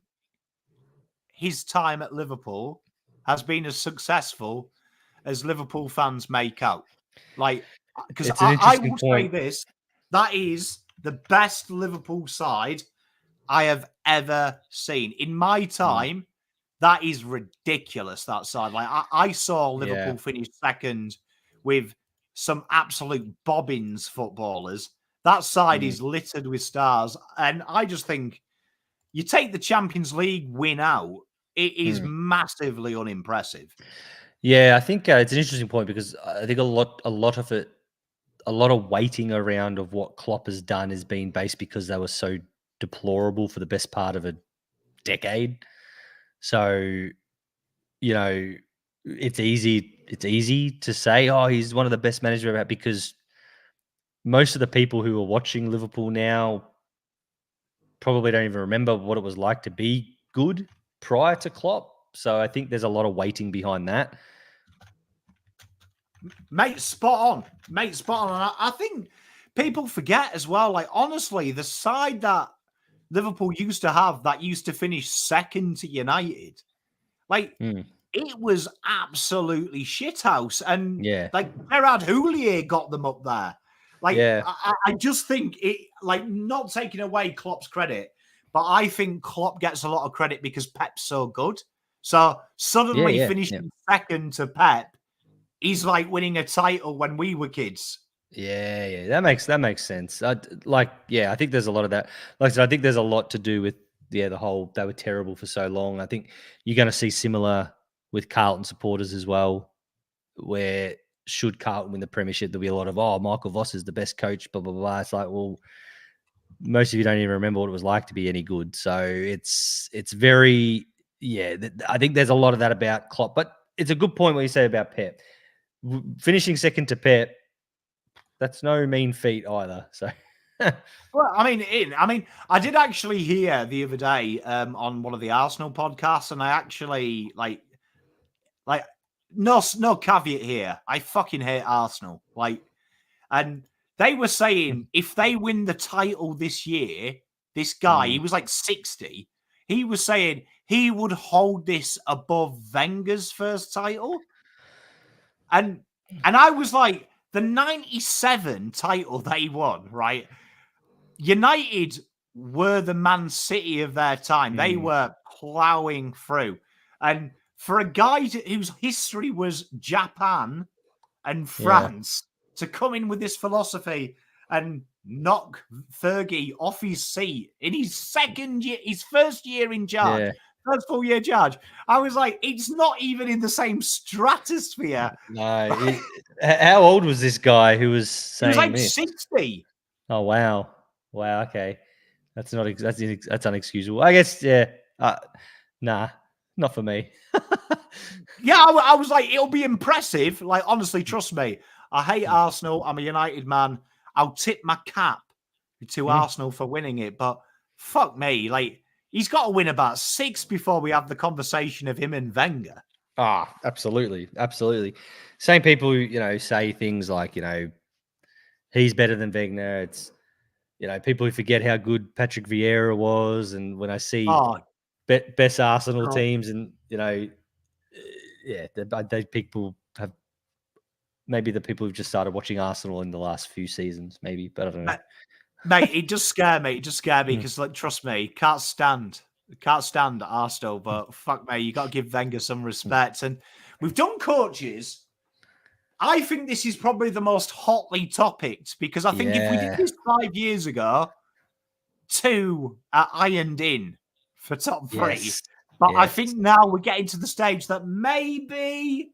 his time at Liverpool has been as successful as Liverpool fans make out. Like, because I will say this, that is the best Liverpool side I have ever seen. In my time, that is ridiculous, that side. Like, I saw Liverpool finish second with some absolute bobbins footballers. That side is littered with stars. And I just think you take the Champions League win out, it is massively unimpressive. Yeah, I think it's an interesting point because I think a lot of weighting around of what Klopp has done has been based because they were so deplorable for the best part of a decade. So, it's easy to say, he's one of the best managers ever, because most of the people who are watching Liverpool now probably don't even remember what it was like to be good prior to Klopp. So I think there's a lot of weighting behind that. Mate, spot on. And I think people forget as well, like, honestly, the side that Liverpool used to have that used to finish second to United, like, it was absolutely shithouse. And, like, Gerard Houllier got them up there. Like, Yeah. I just think it, like, not taking away Klopp's credit, but I think Klopp gets a lot of credit because Pep's so good. So suddenly finishing second to Pep, he's like winning a title when we were kids. Yeah, that makes sense. I think there's a lot of that. Like I said, I think there's a lot to do with the whole they were terrible for so long. I think you're going to see similar with Carlton supporters as well, where should Carlton win the premiership, there'll be a lot of Michael Voss is the best coach, blah blah blah. It's like, well, most of you don't even remember what it was like to be any good. So it's very I think there's a lot of that about Klopp, but it's a good point what you say about Pep finishing second to Pep. That's no mean feat either. So, well, I mean, I did actually hear the other day on one of the Arsenal podcasts, and I actually like no caveat here. I fucking hate Arsenal. Like, and they were saying if they win the title this year, this guy, he was like 60. He was saying he would hold this above Wenger's first title, and I was like, the 97 title they won, right? United were the Man City of their time. They were plowing through. And for a guy whose history was Japan and France to come in with this philosophy and knock Fergie off his seat in his second year, his first year in charge, first full year charge, I was like, it's not even in the same stratosphere. No. How old was this guy who was saying he was like this? 60. Oh, wow. Okay. That's unexcusable. I guess, nah, not for me. Yeah, I was like, it'll be impressive. Like, honestly, trust me. I hate Arsenal. I'm a United man. I'll tip my cap to Arsenal for winning it. But fuck me. Like, he's got to win about 6 before we have the conversation of him and Wenger. Absolutely. Absolutely. Same people, say things like, he's better than Wenger. It's, people who forget how good Patrick Vieira was. And when I see best Arsenal teams and, they people have maybe the people who've just started watching Arsenal in the last few seasons, maybe, but I don't know. Mate, it just scared me. Because, like, trust me, can't stand Arsenal, but fuck me, you got to give Wenger some respect. And we've done coaches. I think this is probably the most hotly topicked because I think if we did this 5 years ago, 2 are ironed in for top 3. Yes. But I think now we're getting to the stage that maybe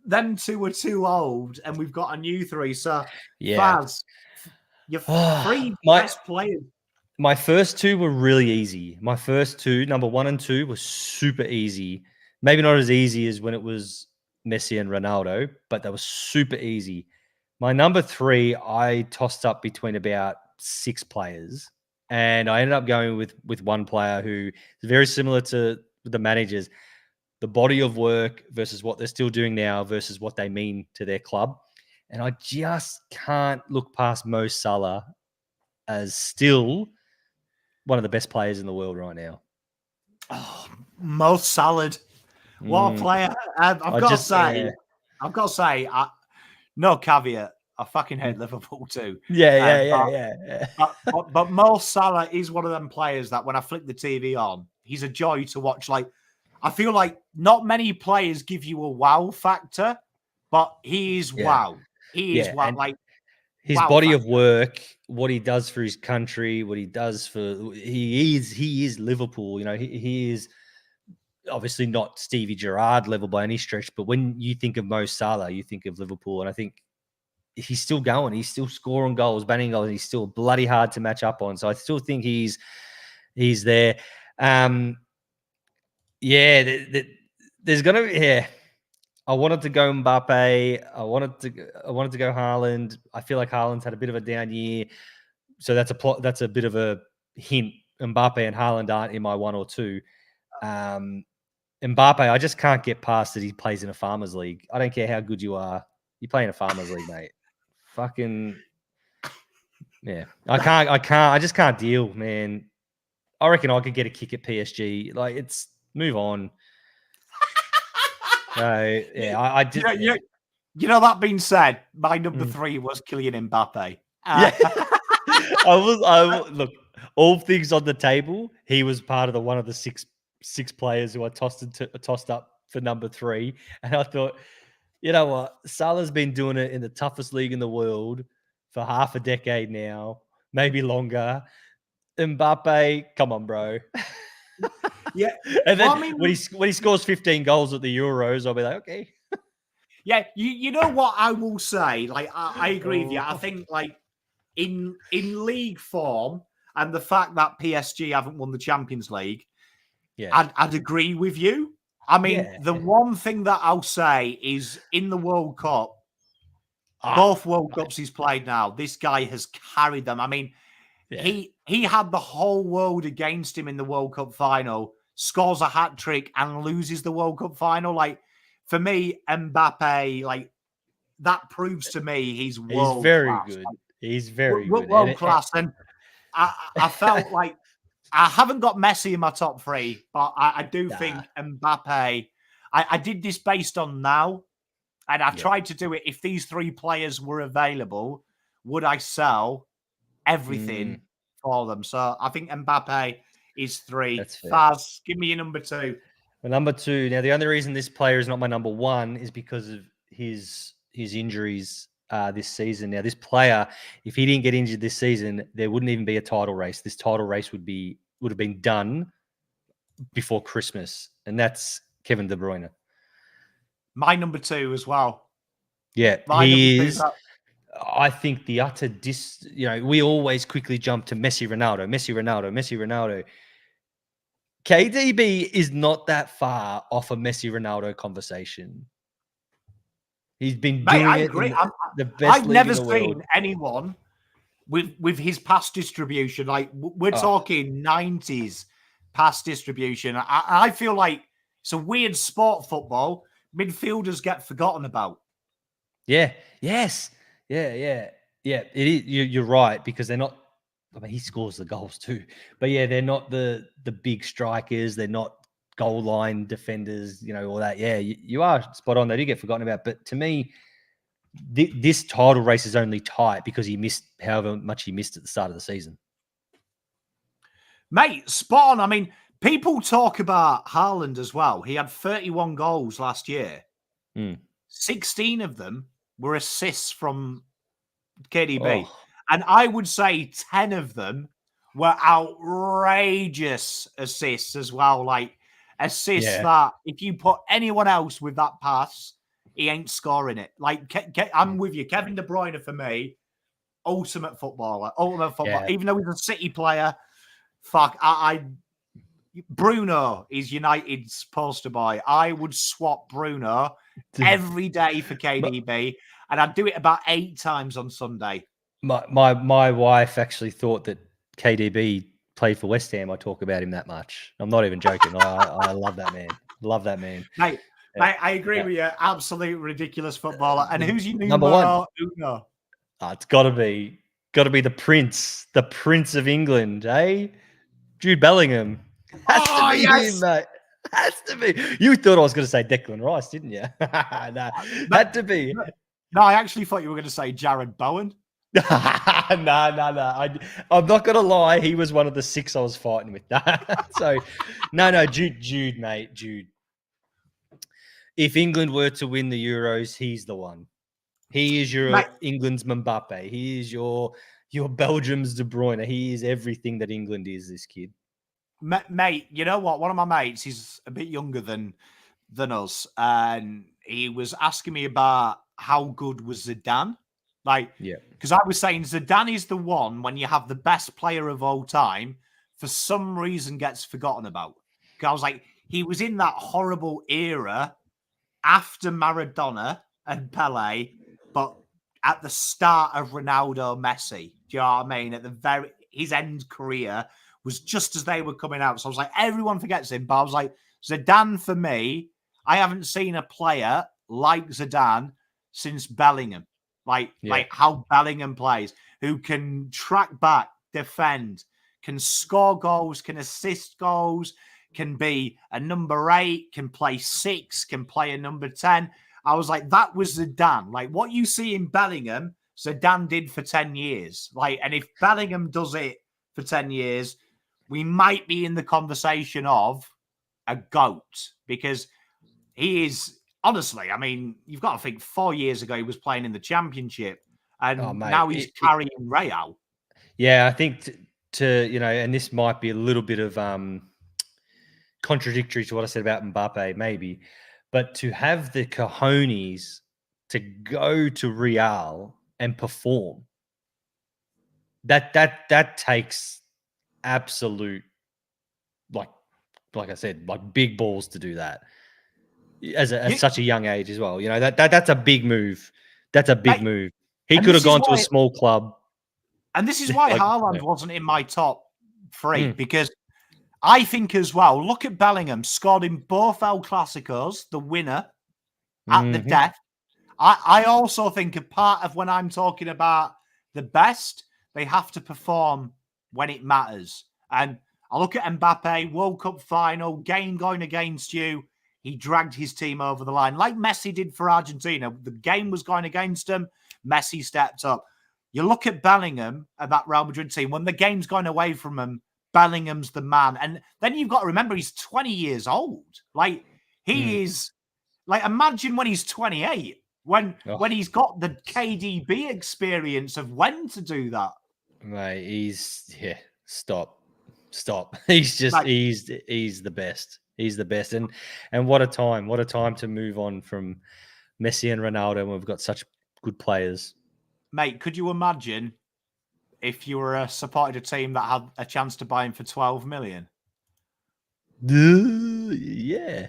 them 2 are too old and we've got a new 3. So, Faz, your 3 best players. My first 2 were really easy. My first 2, number 1 and 2, were super easy. Maybe not as easy as when it was Messi and Ronaldo, but they were super easy. My number 3, I tossed up between about 6 players, and I ended up going with one player who is very similar to the managers. The body of work versus what they're still doing now versus what they mean to their club. And I just can't look past Mo Salah as still one of the best players in the world right now. Oh, Mo Salah. What a player. I've got to say, no caveat, I fucking hate Liverpool too. But Mo Salah is one of them players that when I flick the TV on, he's a joy to watch. Like, I feel like not many players give you a wow factor, but he is wow. He is wow. Like, his body of work, what he does for his country, what he does for he is Liverpool. He is obviously not Stevie Gerrard level by any stretch, but when you think of Mo Salah, you think of Liverpool, and I think he's still going. He's still scoring goals, banning goals. He's still bloody hard to match up on. So I still think he's there. There's gonna be I wanted to go Mbappe. I wanted to go Haaland. I feel like Haaland's had a bit of a down year, so that's a bit of a hint. Mbappe and Haaland aren't in my 1 or 2. Mbappe, I just can't get past that he plays in a farmers league. I don't care how good you are. You play in a farmers league, mate. Fucking I just can't deal, man. I reckon I could get a kick at PSG. Like, it's move on. I just That being said, my number 3 was Kylian Mbappe. Yeah. Look, all things on the table. He was part of one of the six players who I tossed up for number 3. And I thought, you know what? Salah's been doing it in the toughest league in the world for half a decade now, maybe longer. Mbappe, come on, bro. Yeah. And then when he scores 15 goals at the Euros, I'll be like, okay. Yeah, you know what I will say? Like, I agree with you. I think, like, in league form and the fact that PSG haven't won the Champions League, I'd agree with you. I mean, the one thing that I'll say is in the World Cup, both World Cups he's played now, this guy has carried them. I mean, he had the whole world against him in the World Cup final, scores a hat-trick and loses the World Cup final. Like, for me, Mbappe, like, that proves to me he's world He's very class. good. He's very good. World class. And I felt like I haven't got Messi in my top 3, but I do think Mbappe, I did this based on now, and I tried to do it. If these 3 players were available, would I sell everything for them? So I think Mbappe is 3. Faz, give me your number 2. Well, number 2. Now, the only reason this player is not my number 1 is because of his injuries this season. Now, this player, if he didn't get injured this season, there wouldn't even be a title race. This title race would have been done before Christmas, and that's Kevin De Bruyne. My number 2 as well. Yeah, he is. I think the utter we always quickly jump to Messi, Ronaldo. KDB is not that far off a Messi Ronaldo conversation. He's been doing I it. Agree. The best. I've never seen anyone with his pass distribution. Like, we're talking 90s pass distribution. I feel like it's a weird sport, football. Midfielders get forgotten about. Yeah. Yes. Yeah. It is. You're right, because they're not. I mean, he scores the goals too, but they're not the big strikers. They're not goal line defenders. All that. Yeah, you are spot on. They do get forgotten about. But to me, this title race is only tight because he missed however much he missed at the start of the season. Mate, spot on. I mean, people talk about Haaland as well. He had 31 goals last year. 16 of them were assists from KDB. Oh. And I would say 10 of them were outrageous assists as well. Like, assists that if you put anyone else with that pass, he ain't scoring it. Like, I'm with you. Kevin De Bruyne, for me, ultimate footballer. Even though he's a City player, Bruno is United's poster boy. I would swap Bruno every day for KDB, and I'd do it about 8 times on Sunday. My wife actually thought that KDB played for West Ham. I talk about him that much. I'm not even joking. I love that man. Love that man. Mate, I agree with you. Absolute ridiculous footballer. And who's your number 1? Uno? It's got to be the Prince of England, eh? Jude Bellingham. Has to be him, mate. Has to be. You thought I was going to say Declan Rice, didn't you? No, had to be. No, I actually thought you were going to say Jared Bowen. No. I'm not going to lie. He was one of the 6 I was fighting with. So, no, Jude, mate. Jude. If England were to win the Euros, he's the one. He is your England's Mbappe. He is your Belgium's De Bruyne. He is everything that England is, this kid. Mate, you know what? One of my mates, he's a bit younger than us, and he was asking me about how good was Zidane. Because I was saying Zidane is the one, when you have the best player of all time, for some reason gets forgotten about. Because I was like, he was in that horrible era after Maradona and Pele, but at the start of Ronaldo, Messi. Do you know what I mean? At his end career was just as they were coming out. So I was like, everyone forgets him. But I was like, Zidane, for me, I haven't seen a player like Zidane since Bellingham. Like how Bellingham plays, who can track back, defend, can score goals, can assist goals, can be a number 8, can play 6, can play a number 10. I was like, that was Zidane. Like, what you see in Bellingham, Zidane did for 10 years. Like, and if Bellingham does it for 10 years, we might be in the conversation of a GOAT, because he is, honestly, I mean, you've got to think 4 years ago he was playing in the Championship, and now he's carrying Real. Yeah, I think to you know, and this might be a little bit of contradictory to what I said about Mbappe, maybe, but to have the cojones to go to Real and perform, that takes absolute, like I said, like big balls to do that at such a young age as well. You know, that's a big move. That's a big move. He could have gone to a small club. And this is why Haaland wasn't in my top 3, because I think as well, look at Bellingham, scored in both El Clasicos, the winner at the death. I also think a part of when I'm talking about the best, they have to perform when it matters. And I look at Mbappe, World Cup final, game going against you. He dragged his team over the line like Messi did for Argentina. The game was going against him. Messi stepped up. You look at Bellingham and that Real Madrid team, when the game's going away from him, Bellingham's the man. And then you've got to remember he's 20 years old. Like, he is, like, imagine when he's 28, when he's got the KDB experience of when to do that. Mate, stop. He's just, like, he's the best. He's the best. And what a time to move on from Messi and Ronaldo when we've got such good players. Mate, could you imagine if you were supported a team that had a chance to buy him for 12 million? Yeah.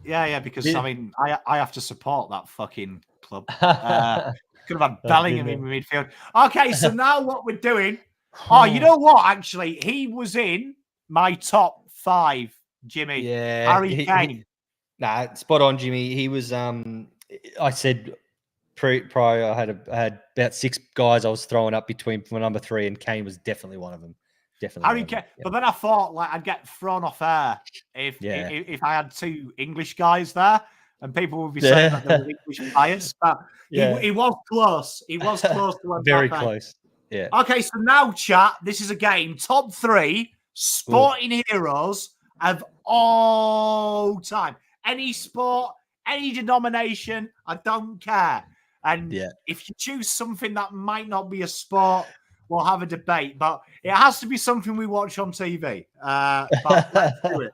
Yeah, because, I mean, I have to support that fucking club. Could have had Bellingham in midfield. Okay, so now what we're doing... Oh, you know what, actually? He was in my top 5, Jimmy. Yeah. Harry Kane. Nah, spot on, Jimmy. He was... I said... Prior, I had about 6 guys I was throwing up between my number 3, and Kane was definitely one of them. Definitely. Harry Kane. Yeah. But then I thought, like, I'd get thrown off air if I had 2 English guys there, and people would be saying that they were English bias. But he was close. He was close to very close. Yeah. Okay, so now, chat, this is a game. Top 3 sporting heroes of all time. Any sport, any denomination, I don't care. And if you choose something that might not be a sport, we'll have a debate. But it has to be something we watch on TV. But let's do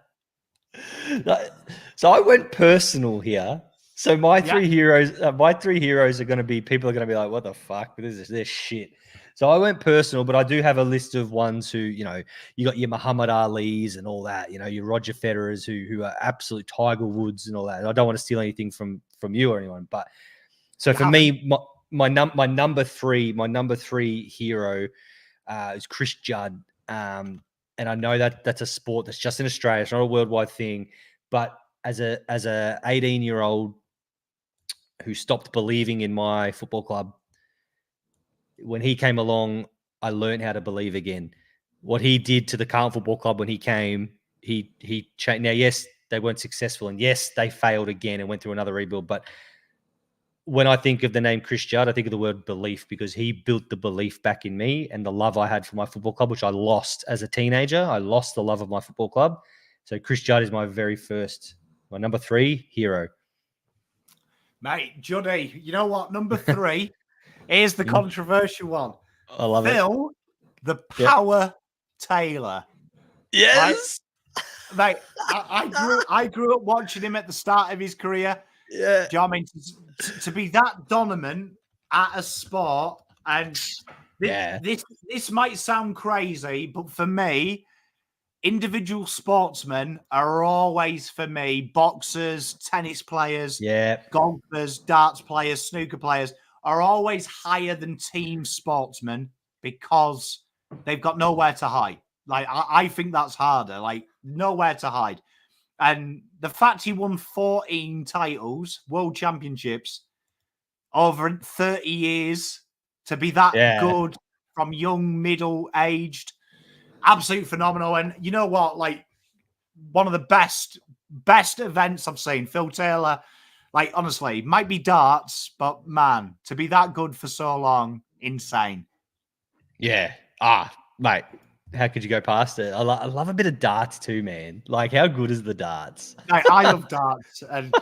it. So I went personal here. So my 3 heroes, are going to be, people are going to be like, what the fuck? This is shit. So I went personal, but I do have a list of ones who, you know, you got your Muhammad Ali's and all that, you know, your Roger Federers who are absolute Tiger Woods and all that. And I don't want to steal anything from you or anyone, but so for me, my number three hero is Chris Judd. And I know that that's a sport that's just in Australia. It's not a worldwide thing, but as a 18-year-old who stopped believing in my football club, when he came along, I learned how to believe again. What he did to the Carlton Football Club when he came, he changed. Now, yes, they weren't successful, and yes, they failed again and went through another rebuild. But when I think of the name Chris Judd, I think of the word belief, because he built the belief back in me and the love I had for my football club, which I lost as a teenager. I lost the love of my football club. So Chris Judd is my number 3 hero. Mate, Juddy, you know what? Number 3. Here's the controversial one. I love Phil, the Power Taylor. Yes. Right? I grew up watching him at the start of his career. Yeah. Do you know what I mean? To be that dominant at a sport, and this might sound crazy, but for me, individual sportsmen are always, for me, boxers, tennis players, golfers, darts players, snooker players, are always higher than team sportsmen because they've got nowhere to hide. Like, I think that's harder, like nowhere to hide. And the fact he won 14 titles, world championships, over 30 years, to be that good from young, middle-aged, absolute phenomenal. And you know what? Like, one of the best events I've seen. Phil Taylor Like, honestly, might be darts, but man, to be that good for so long, insane. Yeah. Mate, how could you go past it? I love a bit of darts too, man. Like, how good is the darts? I love darts. And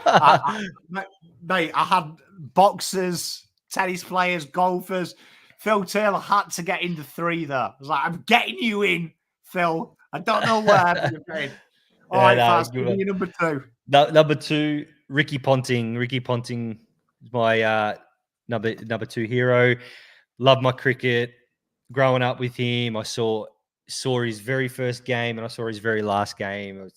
mate, I had boxers, tennis players, golfers. Phil Taylor had to get into 3 there. I was like, I'm getting you in, Phil. I don't know where, but you're getting. All right, Faz, give me your number 2. Number 2, Ricky Ponting. Ricky Ponting is my number 2 hero. Love my cricket. Growing up with him, I saw his very first game and I saw his very last game.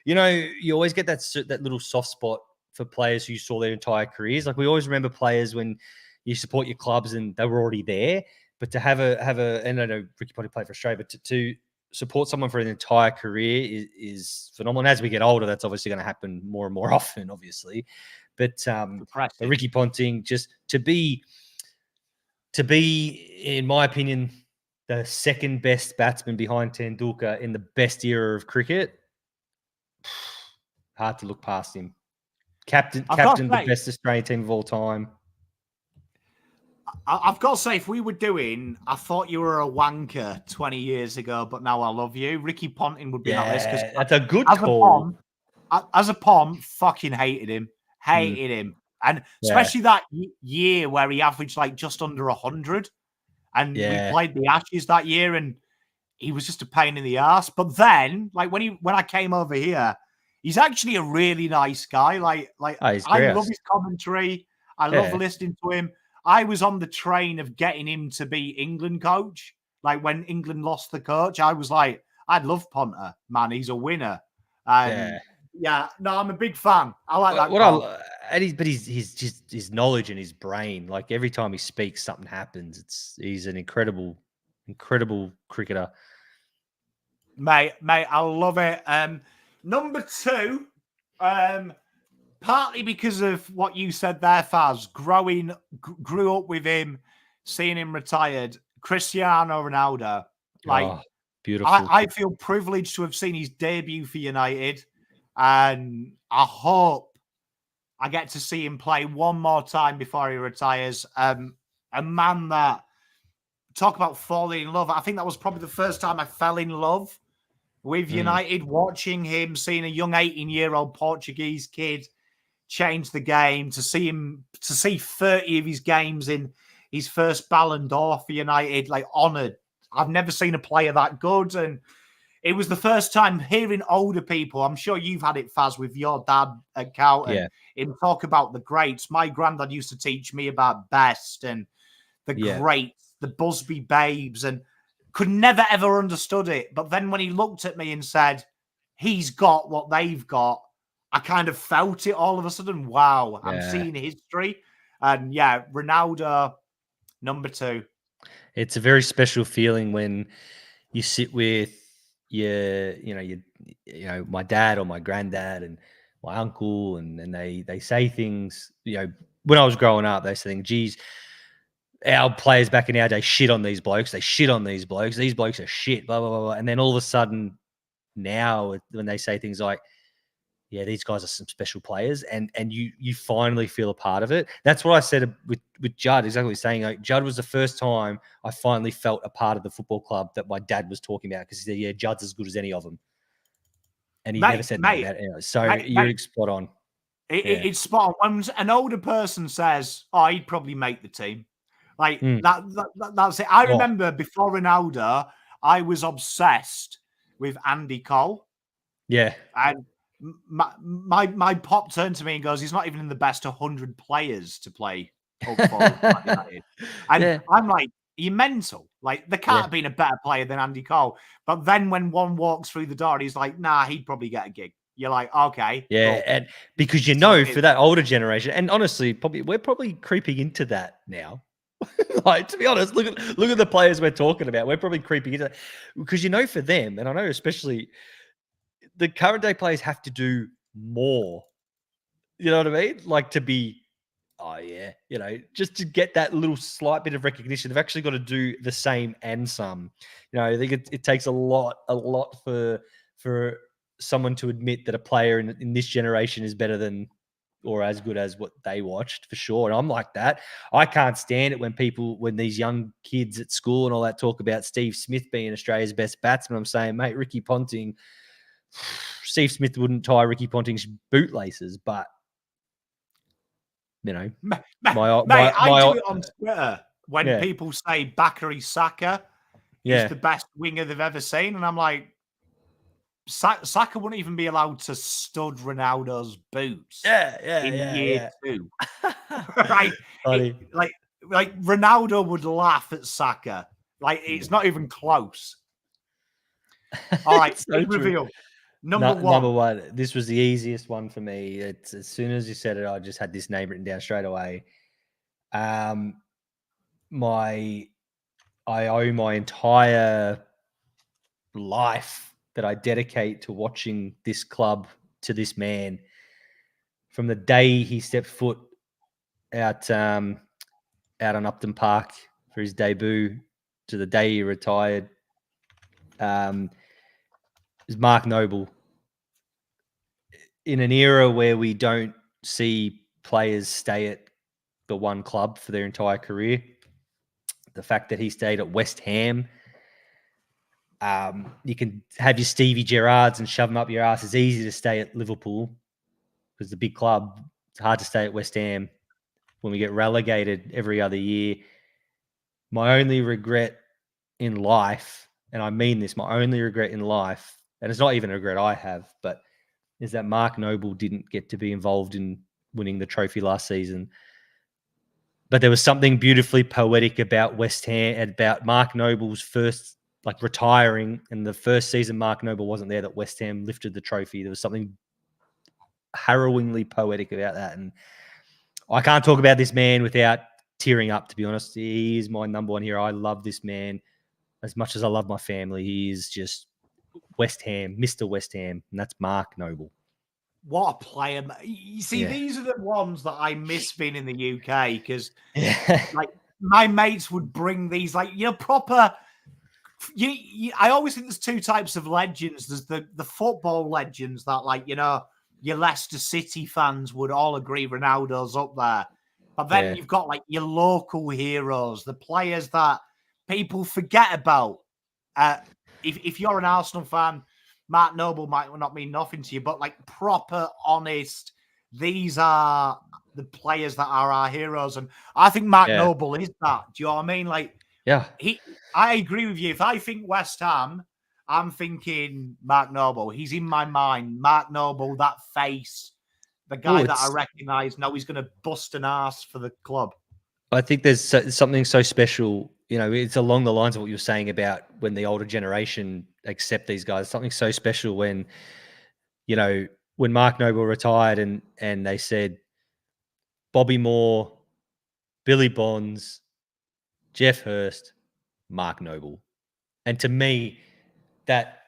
You always get that little soft spot for players who you saw their entire careers. Like, we always remember players when you support your clubs and they were already there. But to have a and I know Ricky Ponting played for Australia, but to support someone for an entire career is phenomenal. And as we get older, that's obviously going to happen more and more often, obviously. But Ricky Ponting, just to be, in my opinion, the second best batsman behind Tendulkar in the best era of cricket, hard to look past him. Captain the best Australian team of all time. I've got to say, if we were doing, I thought you were a wanker 20 years ago, but now I love you. Ricky Ponting would be on that list. Because that's a good call. As a Pom, fucking hated him. Him. And especially that year where he averaged like just under 100. And we played the Ashes that year and he was just a pain in the ass. But then, like when I came over here, he's actually a really nice guy. I love his commentary. I love listening to him. I was on the train of getting him to be England coach. Like when England lost the coach, I was like, I'd love Ponter. Man, he's a winner. And no, I'm a big fan. I like that. But he's just his knowledge and his brain. Like every time he speaks, something happens. He's an incredible cricketer. Mate, I love it. Number 2, partly because of what you said there, Faz, grew up with him, seeing him retired, Cristiano Ronaldo. Beautiful. I feel privileged to have seen his debut for United, and I hope I get to see him play one more time before he retires. A man that, talk about falling in love. I think that was probably the first time I fell in love with United, watching him, seeing a young 18-year-old Portuguese kid change the game, to see 30 of his games in his first Ballon d'Or for United, like honoured. I've never seen a player that good. And it was the first time hearing older people, I'm sure you've had it, Faz, with your dad at Carlton, him talk about the greats. My granddad used to teach me about Best and the greats, the Busby Babes, and could never, ever understood it. But then when he looked at me and said, he's got what they've got, I kind of felt it all of a sudden. Wow, I'm seeing history. And Ronaldo, number 2. It's a very special feeling when you sit with my dad or my granddad and my uncle, and they say things. When I was growing up, they say, "Geez, our players back in our day shit on these blokes. They shit on these blokes. These blokes are shit." Blah blah blah. Blah. And then all of a sudden, now when they say things like, yeah, these guys are some special players, and you finally feel a part of it. That's what I said with Judd, exactly what he's saying. Like, Judd was the first time I finally felt a part of the football club that my dad was talking about, because he said, yeah, Judd's as good as any of them. And he never said that. Anyway. So you're spot on. It's spot on. When an older person says, oh, he'd probably make the team. Like that's it. I remember before Ronaldo, I was obsessed with Andy Cole. Yeah. And my pop turned to me and goes, he's not even in the best 100 players to play football. And I'm like, you're mental. Like, there can't have been a better player than Andy Cole. But then when one walks through the door, he's like, nah, he'd probably get a gig. You're like, okay. Yeah, cool. And because for that older generation, and honestly, we're probably creeping into that now. Like, to be honest, look at the players we're talking about. We're probably creeping into that. Because for them, and I know especially the current day players have to do more. You know what I mean? Like, to be, just to get that little slight bit of recognition, they've actually got to do the same and some. I think it takes a lot for someone to admit that a player in this generation is better than or as good as what they watched for sure. And I'm like that. I can't stand it when these young kids at school and all that talk about Steve Smith being Australia's best batsman. I'm saying, mate, Ricky Ponting, Steve Smith wouldn't tie Ricky Ponting's bootlaces, but you know, mate, I do it on Twitter when people say Bakary Saka is the best winger they've ever seen, and I'm like, Saka wouldn't even be allowed to stud Ronaldo's boots. In year 2, right? Like Ronaldo would laugh at Saka. Like it's not even close. All right, so reveal. Number one. This was the easiest one for me. It's as soon as you said it, I just had this name written down straight away. I owe my entire life that I dedicate to watching this club to this man. From the day he stepped foot out on Upton Park for his debut to the day he retired, is Mark Noble. In an era where we don't see players stay at the one club for their entire career, the fact that he stayed at West Ham, you can have your Stevie Gerrards and shove them up your ass. It's easy to stay at Liverpool because the big club. It's hard to stay at West Ham when we get relegated every other year. My only regret in life, and I mean this, my only regret in life, and it's not even a regret I have, but is that Mark Noble didn't get to be involved in winning the trophy last season. But there was something beautifully poetic about West Ham, about Mark Noble's first, retiring, and the first season Mark Noble wasn't there, that West Ham lifted the trophy. There was something harrowingly poetic about that. And I can't talk about this man without tearing up, to be honest. He is my number one hero. I love this man as much as I love my family. He is just West Ham, Mr. West Ham, and that's Mark Noble. What a player. You see, these are the ones that I miss being in the UK because my mates would bring these, proper... I always think there's two types of legends. There's the football legends that, your Leicester City fans would all agree Ronaldo's up there. But then you've got, your local heroes, the players that people forget about. If you're an Arsenal fan, Mark Noble might not mean nothing to you, but proper, honest, these are the players that are our heroes. And I think Mark Noble is that. Do you know what I mean? I agree with you. If I think West Ham, I'm thinking Mark Noble. He's in my mind. Mark Noble, that face, the guy that I recognise. Now he's going to bust an arse for the club. I think there's something so special. It's along the lines of what you're saying about when the older generation accept these guys. Something so special when Mark Noble retired and they said Bobby Moore, Billy Bonds, Jeff Hurst, Mark Noble. And to me, that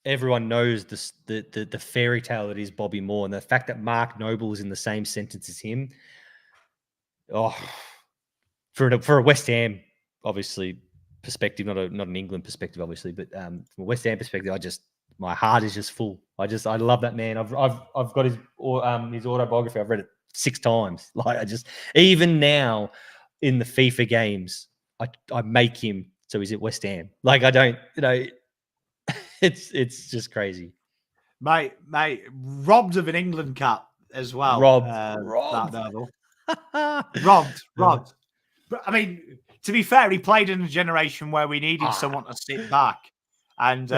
everyone knows the fairy tale that is Bobby Moore, and the fact that Mark Noble is in the same sentence as him. For a West Ham, obviously, perspective, not an England perspective, obviously, but from a West Ham perspective, my heart is just full. I love that man. I've got his autobiography. I've read it 6 times. Even now in the FIFA games, I make him so he's at West Ham. I don't, it's just crazy. Mate, robbed of an England cap as well. Robbed. Robbed. But I mean, to be fair, he played in a generation where we needed someone to sit back. And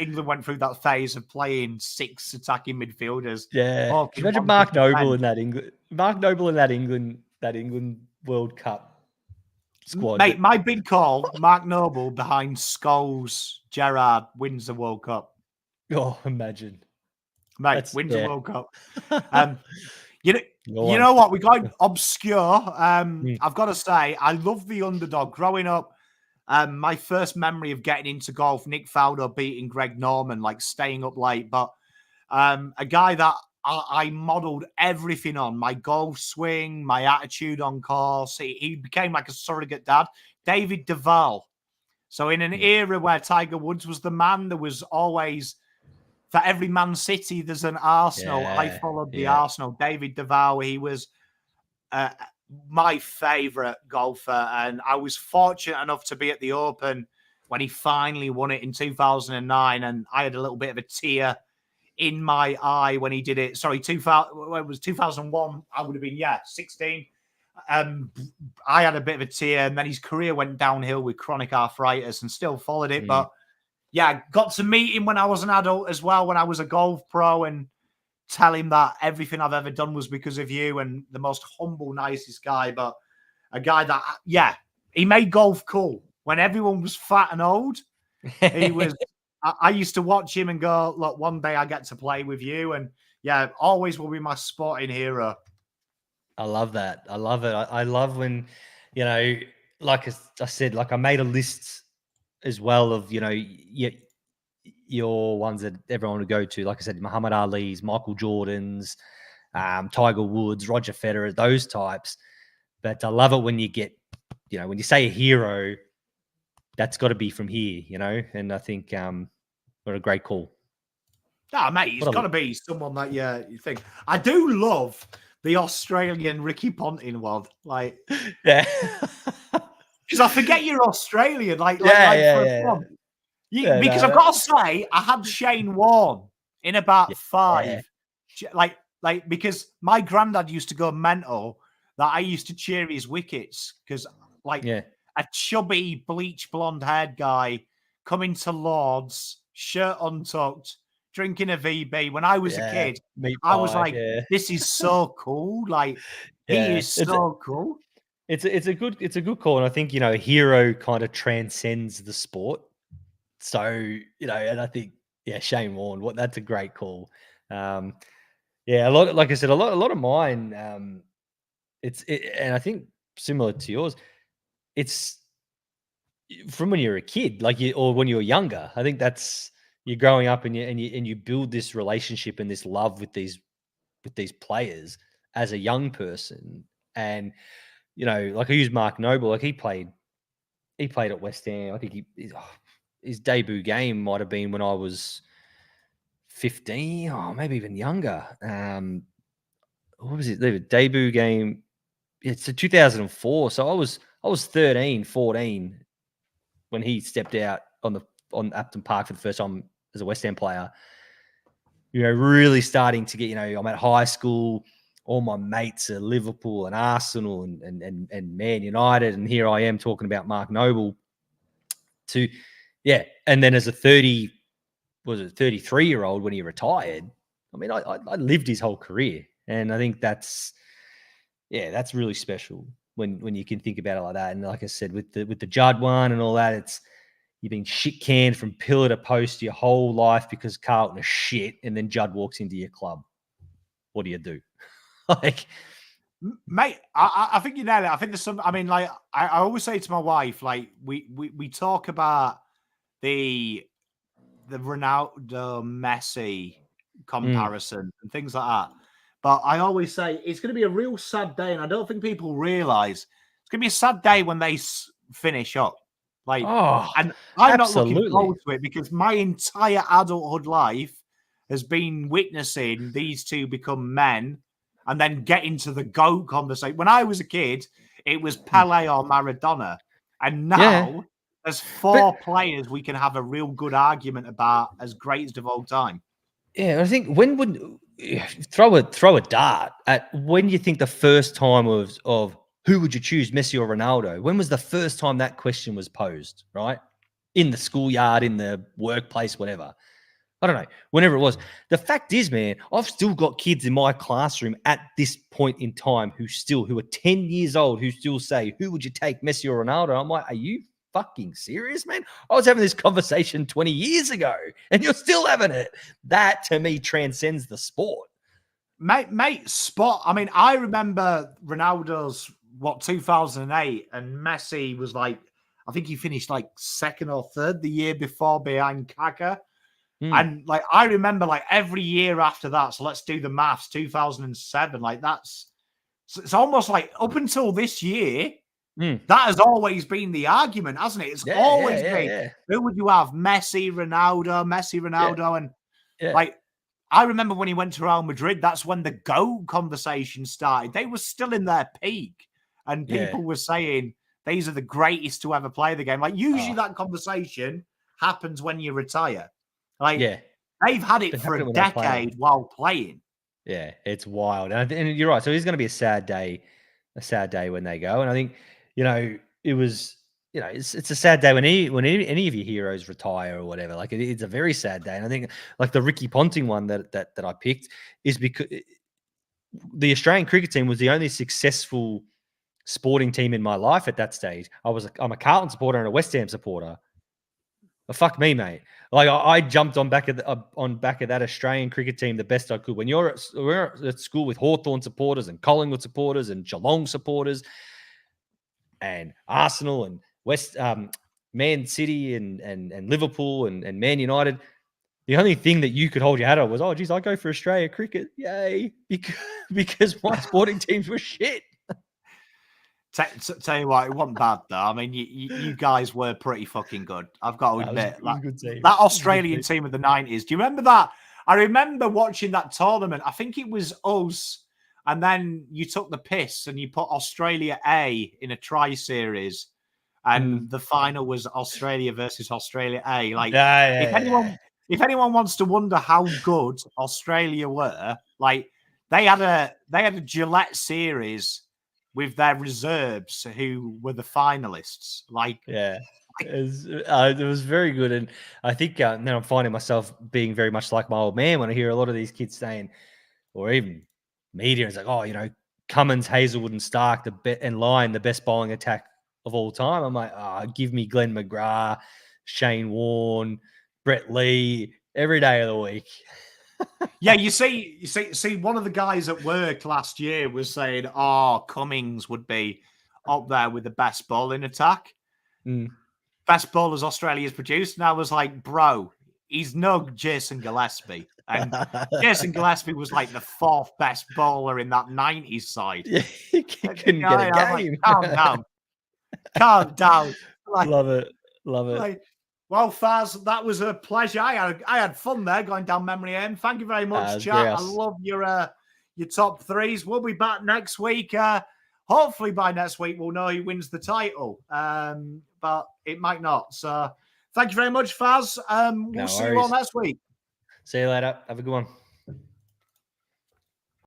England went through that phase of playing 6 attacking midfielders. Yeah. Imagine Mark Noble in that England. Mark Noble in that England World Cup squad. Mate, my big call, Mark Noble behind Scholes, Gerrard wins the World Cup. Oh, imagine. Mate, wins the World Cup. You know what? We got obscure. I've got to say, I love the underdog. Growing up, my first memory of getting into golf, Nick Faldo beating Greg Norman, staying up late. But a guy that I modelled everything on, my golf swing, my attitude on course. He became like a surrogate dad. David Duval. So in an era where Tiger Woods was the man, there was always for every Man City, there's an Arsenal. Yeah, I followed the yeah. Arsenal. David Devow, he was my favourite golfer, and I was fortunate enough to be at the Open when he finally won it in 2009, and I had a little bit of a tear in my eye when he did it. Sorry, 2000, it was 2001. I would have been 16. I had a bit of a tear, and then his career went downhill with chronic arthritis, and still followed it. But yeah, got to meet him when I was an adult as well, when I was a golf pro, and tell him that everything I've ever done was because of you, and the most humble, nicest guy. But a guy that, yeah, he made golf cool when everyone was fat and old. He was. I used to watch him and go, look, one day I get to play with you. And yeah, always will be my sporting hero. I love that. I love it. I love when, you know, like I said, like I made a list as well of, you know, your ones that everyone would go to. Like I said, Muhammad Ali's, Michael Jordan's, Tiger Woods, Roger Federer, those types. But I love it when you get, you know, when you say a hero, that's got to be from here, you know. And I think what a great call. Ah, mate, he's got to be someone that you think. I do love the Australian Ricky Ponting one, like, yeah, because I forget you're Australian, because I've got to say, I had Shane Warne in about 5, because my granddad used to go mental that I used to cheer his wickets because, a chubby, bleach blonde-haired guy coming to Lords, shirt untucked, drinking a VB. When I was a kid, I was like, "This is so cool!" Like, he is so cool. It's a good call, and I think, you know, a hero kind of transcends the sport. So, you know, and I think Shane Warne, that's a great call. A lot, like I said, a lot of mine. And I think similar to yours. It's from when you're a kid, or when you're younger. I think that's you're growing up and you build this relationship and this love with these players as a young person. And, you know, like I use Mark Noble, like he played at West Ham. I think his debut game might have been when I was 15, or maybe even younger. What was it? The debut game? It's 2004. So I was 13, 14 when he stepped out on Upton Park for the first time as a West Ham player. You know, really starting to get, you know, I'm at high school, all my mates are Liverpool and Arsenal and Man United, and here I am talking about Mark Noble. And then as a 33-year-old when he retired, I mean, I lived his whole career, and I think that's really special when you can think about it like that. And like I said, with the Judd one and all that, you've been shit canned from pillar to post your whole life because Carlton is shit, and then Judd walks into your club. What do you do? Like, mate, I think you nailed it. I think there's some. I mean, like I always say to my wife, like we talk about the Ronaldo Messi comparison and things like that. But I always say it's going to be a real sad day, and I don't think people realize it's going to be a sad day when they finish up. And I'm not looking forward to it because my entire adulthood life has been witnessing these two become men and then get into the GOAT conversation. When I was a kid, it was Pele or Maradona, and now there's 4 players we can have a real good argument about as greatest of all time. Yeah, I think when would throw a dart at when you think the first time of who would you choose, Messi or Ronaldo? When was the first time that question was posed, right? In the schoolyard, in the workplace, whatever. I don't know, whenever it was. The fact is, man, I've still got kids in my classroom at this point in time who are 10 years old who still say, who would you take, Messi or Ronaldo? I'm like, are you fucking serious, man? I was having this conversation 20 years ago and you're still having it. That to me transcends the sport. Mate, spot. I mean, I remember Ronaldo's 2008, and Messi was like, I think he finished like 2nd or 3rd the year before behind Kaka. And like, I remember like every year after that. So let's do the maths. 2007, like it's almost like up until this year, that has always been the argument, hasn't it? It's always been, who would you have? Messi, Ronaldo, and Yeah. Like, I remember when he went to Real Madrid, that's when the GOAT conversation started. They were still in their peak, and people were saying these are the greatest to ever play the game. Like, usually that conversation happens when you retire. Like, they've had it for a decade while playing. Yeah, it's wild. And you're right. So it's going to be a sad day when they go. And I think, it was, it's a sad day when any of your heroes retire or whatever. Like it's a very sad day. And I think like the Ricky Ponting one that I picked is because the Australian cricket team was the only successful sporting team in my life at that stage. I'm a Carlton supporter and a West Ham supporter. But fuck me, mate. Like I jumped on back of that Australian cricket team the best I could. When we're at school with Hawthorn supporters and Collingwood supporters and Geelong supporters and Arsenal and Man City and Liverpool and Man United, the only thing that you could hold your hat on was, oh, geez, I go for Australia cricket. Yay. Because my sporting teams were shit. Tell you what, it wasn't bad though. I mean, you guys were pretty fucking good. I've got to admit, that Australian team of the 90s. Do you remember that? I remember watching that tournament. I think it was us, and then you took the piss and you put Australia A in a try series, and the final was Australia versus Australia A. Like, if anyone wants to wonder how good Australia were, like they had a Gillette series with their reserves who were the finalists. Like, it was very good. And I think now I'm finding myself being very much like my old man when I hear a lot of these kids saying, or even media is like, oh, Cummins, Hazelwood and Stark, and Lyon, the best bowling attack of all time. I'm like, give me Glenn McGrath, Shane Warne, Brett Lee every day of the week. Yeah, you see, one of the guys at work last year was saying, Cummings would be up there with the best bowling attack. Best bowlers Australia's produced. And I was like, bro, he's no Jason Gillespie. And Jason Gillespie was like the fourth best bowler in that 90s side. Yeah, he couldn't get a game. Like, calm down. Like, love it. Like, well, Faz, that was a pleasure. I had fun there going down memory lane. Thank you very much, chat. I love your top threes. We'll be back next week. Hopefully by next week we'll know who wins the title. But it might not. So thank you very much, Faz. We'll see you all next week. See you later. Have a good one.